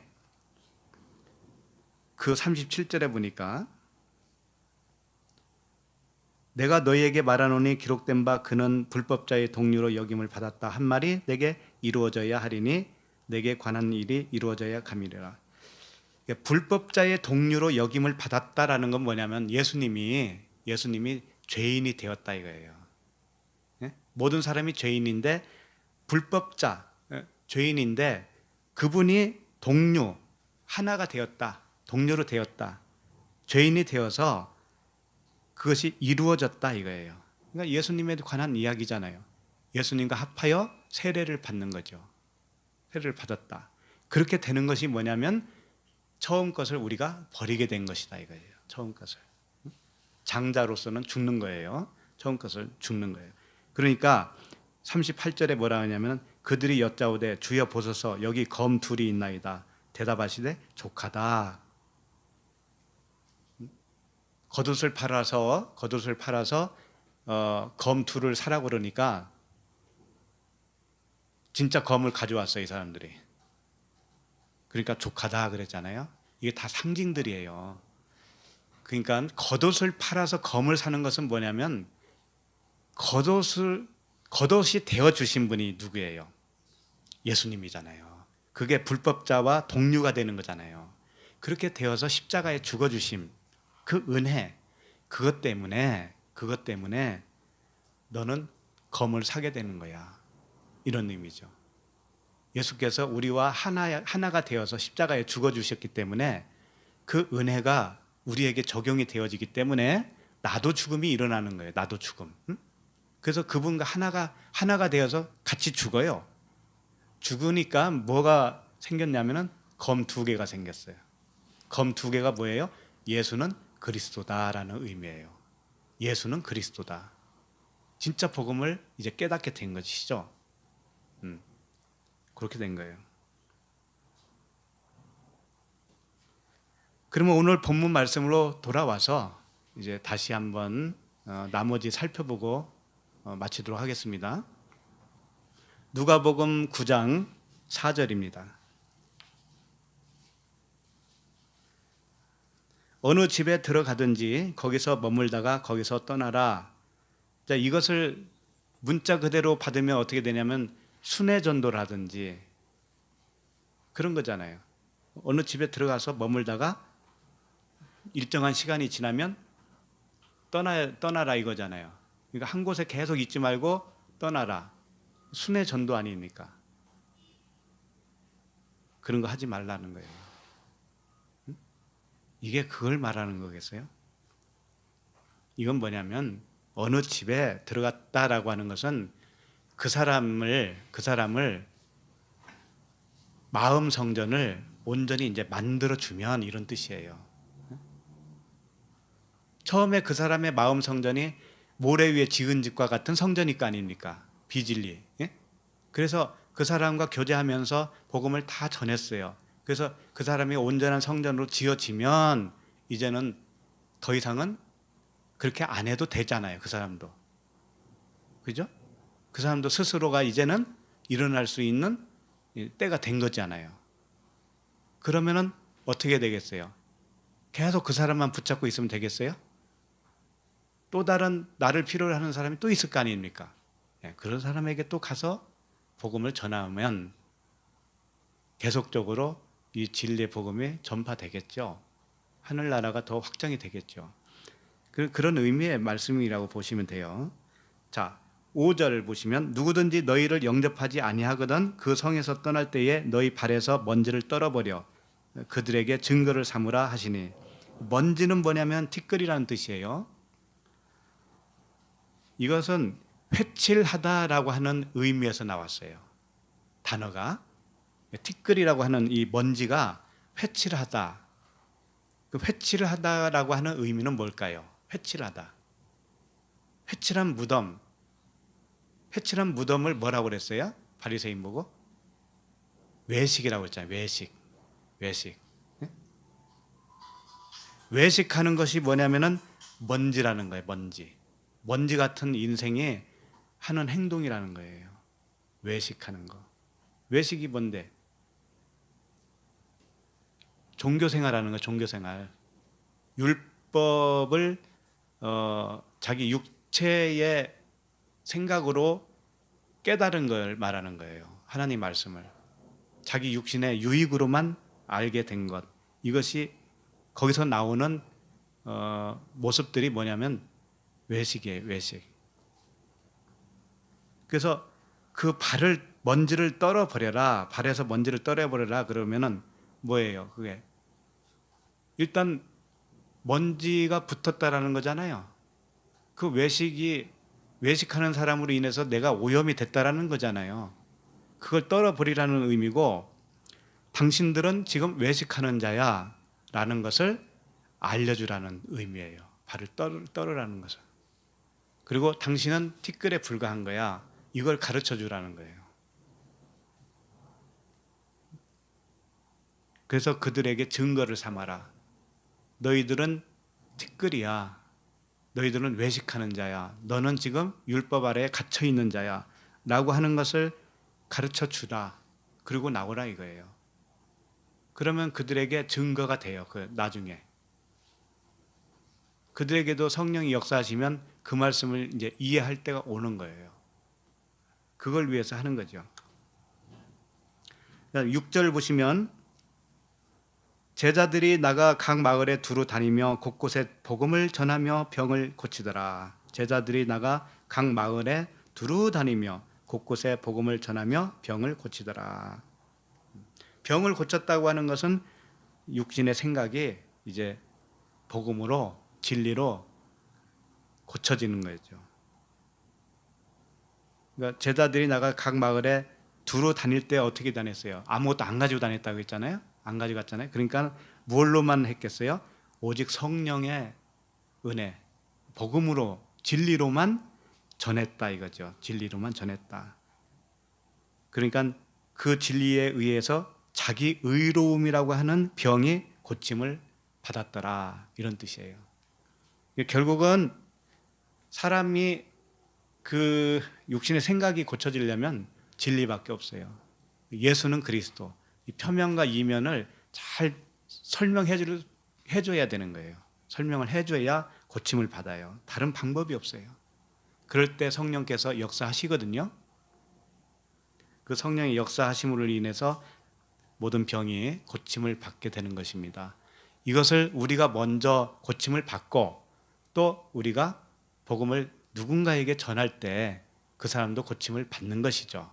그 37절에 보니까 내가 너희에게 말하노니 기록된 바 그는 불법자의 동류로 여김을 받았다 한 말이 내게 이루어져야 하리니 내게 관한 일이 이루어져야 감이라. 불법자의 동류로 여김을 받았다라는 건 뭐냐면 예수님이 죄인이 되었다 이거예요. 모든 사람이 죄인인데 불법자, 죄인인데 그분이 동료, 하나가 되었다. 동료로 되었다. 죄인이 되어서 그것이 이루어졌다 이거예요. 그러니까 예수님에 관한 이야기잖아요. 예수님과 합하여 세례를 받는 거죠. 세례를 받았다. 그렇게 되는 것이 뭐냐면 처음 것을 우리가 버리게 된 것이다 이거예요. 처음 것을. 장자로서는 죽는 거예요. 처음 것을 죽는 거예요. 그러니까 38절에 뭐라 하냐면 그들이 여짜오되 주여 보소서 여기 검 둘이 있나이다. 대답하시되 족하다. 겉옷을 팔아서 검 둘을 사라고 그러니까 진짜 검을 가져왔어요 이 사람들이. 그러니까 족하다 그랬잖아요. 이게 다 상징들이에요. 그러니까 겉옷을 팔아서 검을 사는 것은 뭐냐면 겉옷이 되어 주신 분이 누구예요? 예수님이잖아요. 그게 불법자와 동류가 되는 거잖아요. 그렇게 되어서 십자가에 죽어 주심 그 은혜 그것 때문에 너는 검을 사게 되는 거야. 이런 의미죠. 예수께서 우리와 하나가 되어서 십자가에 죽어 주셨기 때문에 그 은혜가 우리에게 적용이 되어지기 때문에 나도 죽음이 일어나는 거예요. 나도 죽음. 그래서 그분과 하나가 되어서 같이 죽어요. 죽으니까 뭐가 생겼냐면은 검 두 개가 생겼어요. 검 두 개가 뭐예요? 예수는 그리스도다라는 의미예요. 예수는 그리스도다. 진짜 복음을 이제 깨닫게 된 것이죠. 그렇게 된 거예요. 그러면 오늘 본문 말씀으로 돌아와서 이제 다시 한번 나머지 살펴보고 마치도록 하겠습니다. 누가복음 9장 4절입니다. 어느 집에 들어가든지 거기서 머물다가 거기서 떠나라. 자, 이것을 문자 그대로 받으면 어떻게 되냐면 순회 전도라든지 그런 거잖아요. 어느 집에 들어가서 머물다가 일정한 시간이 지나면 떠나라 이거잖아요. 그러니까 한 곳에 계속 있지 말고 떠나라. 순회 전도 아닙니까? 그런 거 하지 말라는 거예요. 이게 그걸 말하는 거겠어요? 이건 뭐냐면 어느 집에 들어갔다라고 하는 것은 그 사람을 마음 성전을 온전히 이제 만들어 주면 이런 뜻이에요. 처음에 그 사람의 마음 성전이 모래 위에 지은 집과 같은 성전일 아닙니까? 비진리. 예? 그래서 그 사람과 교제하면서 복음을 다 전했어요. 그래서 그 사람이 온전한 성전으로 지어지면 이제는 더 이상은 그렇게 안 해도 되잖아요. 그 사람도. 그죠? 그 사람도 스스로가 이제는 일어날 수 있는 때가 된 거잖아요. 그러면은 어떻게 되겠어요? 계속 그 사람만 붙잡고 있으면 되겠어요? 또 다른 나를 필요로 하는 사람이 또 있을 거 아닙니까? 그런 사람에게 또 가서 복음을 전하면 계속적으로 이 진리의 복음이 전파되겠죠. 하늘나라가 더 확장이 되겠죠. 그런 의미의 말씀이라고 보시면 돼요. 자, 5절 보시면 누구든지 너희를 영접하지 아니하거든 그 성에서 떠날 때에 너희 발에서 먼지를 떨어버려 그들에게 증거를 삼으라 하시니 먼지는 뭐냐면 티끌이라는 뜻이에요. 이것은 회칠하다라고 하는 의미에서 나왔어요. 단어가 티끌이라고 하는 이 먼지가 회칠하다. 그 회칠하다라고 하는 의미는 뭘까요? 회칠하다. 회칠한 무덤. 회칠한 무덤을 뭐라고 그랬어요? 바리새인 보고 외식이라고 했잖아요. 외식. 외식하는 것이 뭐냐면은 먼지라는 거예요. 먼지 같은 인생이 하는 행동이라는 거예요. 외식하는 거. 외식이 뭔데? 종교생활하는 거. 종교생활. 율법을 자기 육체의 생각으로 깨달은 걸 말하는 거예요. 하나님 말씀을 자기 육신의 유익으로만 알게 된 것. 이것이 거기서 나오는 모습들이 뭐냐면 외식이에요. 외식. 그래서 그 발에서 먼지를 떨어버려라 그러면은 뭐예요? 그게 일단 먼지가 붙었다라는 거잖아요. 그 외식하는 사람으로 인해서 내가 오염이 됐다라는 거잖아요. 그걸 떨어버리라는 의미고, 당신들은 지금 외식하는 자야 라는 것을 알려주라는 의미예요. 발을 떨으라는 것을. 그리고 당신은 티끌에 불과한 거야, 이걸 가르쳐 주라는 거예요. 그래서 그들에게 증거를 삼아라. 너희들은 티끌이야. 너희들은 외식하는 자야. 너는 지금 율법 아래에 갇혀 있는 자야 라고 하는 것을 가르쳐 주라. 그리고 나오라 이거예요. 그러면 그들에게 증거가 돼요. 그 나중에 그들에게도 성령이 역사하시면 그 말씀을 이제 이해할 때가 오는 거예요. 그걸 위해서 하는 거죠. 6절 보시면, 제자들이 나가 각 마을에 두루 다니며 곳곳에 복음을 전하며 병을 고치더라. 제자들이 나가 각 마을에 두루 다니며 곳곳에 복음을 전하며 병을 고치더라. 병을 고쳤다고 하는 것은 육신의 생각이 이제 복음으로, 진리로 고쳐지는 거죠. 그러니까 제자들이 나가 각 마을에 두루 다닐 때 어떻게 다녔어요? 아무것도 안 가지고 다녔다고 했잖아요. 안 가지고 갔잖아요. 그러니까 뭘로만 했겠어요? 오직 성령의 은혜, 복음으로, 진리로만 전했다 이거죠. 진리로만 전했다. 그러니까 그 진리에 의해서 자기 의로움이라고 하는 병이 고침을 받았더라, 이런 뜻이에요. 결국은 사람이 그 육신의 생각이 고쳐지려면 진리밖에 없어요. 예수는 그리스도, 이 표면과 이면을 잘 해줘야 되는 거예요. 설명을 해줘야 고침을 받아요. 다른 방법이 없어요. 그럴 때 성령께서 역사하시거든요. 그 성령의 역사하심으로 인해서 모든 병이 고침을 받게 되는 것입니다. 이것을 우리가 먼저 고침을 받고, 또 우리가 복음을 누군가에게 전할 때 그 사람도 고침을 받는 것이죠.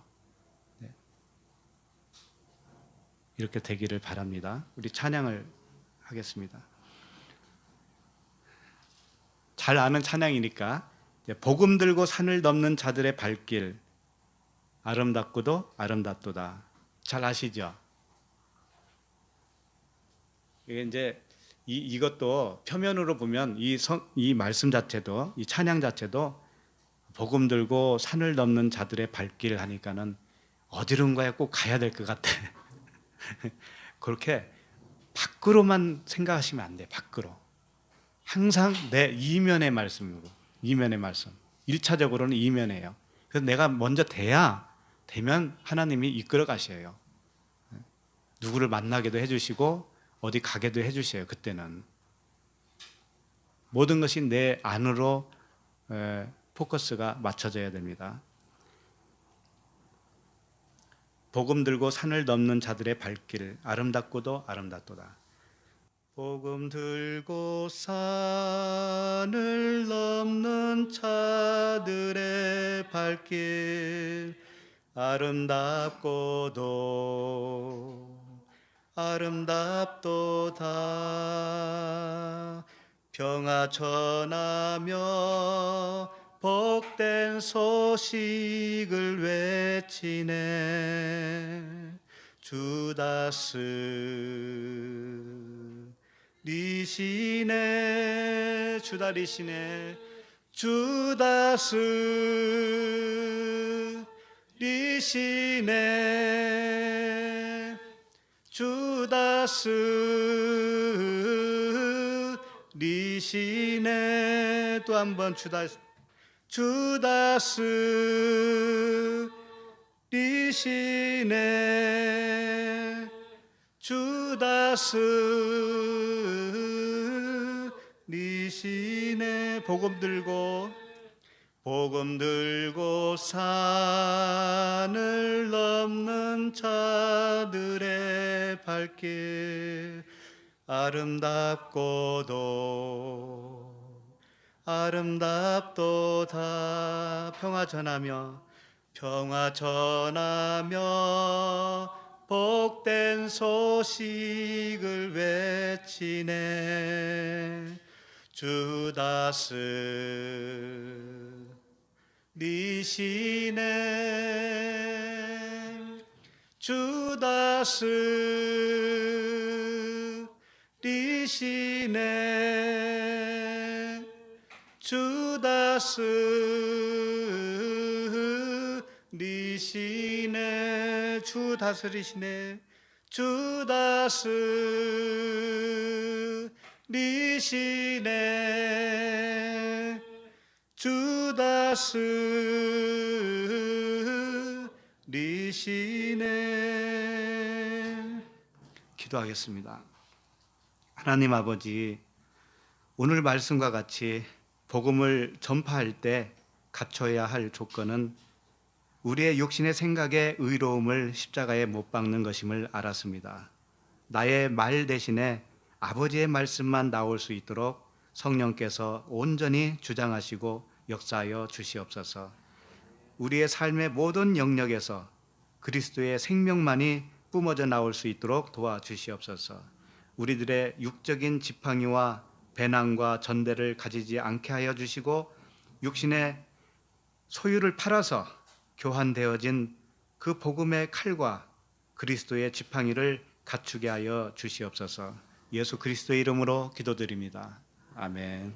이렇게 되기를 바랍니다. 우리 찬양을 하겠습니다. 잘 아는 찬양이니까, 복음 들고 산을 넘는 자들의 발길 아름답고도 아름답도다. 잘 아시죠? 이게 이제 이것도 표면으로 보면 이 말씀 자체도, 이 찬양 자체도 복음 들고 산을 넘는 자들의 발길 하니까는 어디론가에 꼭 가야 될 것 같아. 그렇게 밖으로만 생각하시면 안 돼. 밖으로. 항상 내 이면의 말씀으로, 이면의 말씀. 1차적으로는 이면이에요. 그래서 내가 먼저 되면 하나님이 이끌어 가셔요. 누구를 만나게도 해주시고 어디 가게도 해주셔요. 그때는 모든 것이 내 안으로 포커스가 맞춰져야 됩니다. 복음 들고 산을 넘는 자들의 발길 아름답고도 아름답도다. 복음 들고 산을 넘는 자들의 발길 아름답고도 아름답도다. 평화 전하며 복된 소식을 외치네. 주다스 리시네. 주다리시네. 주다스 리시네. 주다스 리시네. 또 한 번 주다스 리시네. 주다스 리시네. 복음 들고 산을 넘는 자들의 발길 아름답고도 아름답도다. 평화 전하며 복된 소식을 외치네. 주 다스리시네. 주 다스리시네. 주 다스리시네. 주 다스리시네. 주 다스리시네. 주 다스리시네. 기도하겠습니다. 하나님 아버지, 오늘 말씀과 같이 복음을 전파할 때 갖춰야 할 조건은 우리의 육신의 생각의 의로움을 십자가에 못 박는 것임을 알았습니다. 나의 말 대신에 아버지의 말씀만 나올 수 있도록 성령께서 온전히 주장하시고 역사하여 주시옵소서. 우리의 삶의 모든 영역에서 그리스도의 생명만이 뿜어져 나올 수 있도록 도와주시옵소서. 우리들의 육적인 지팡이와 배낭과 전대를 가지지 않게 하여 주시고 육신의 소유를 팔아서 교환되어진 그 복음의 칼과 그리스도의 지팡이를 갖추게 하여 주시옵소서. 예수 그리스도의 이름으로 기도드립니다. 아멘.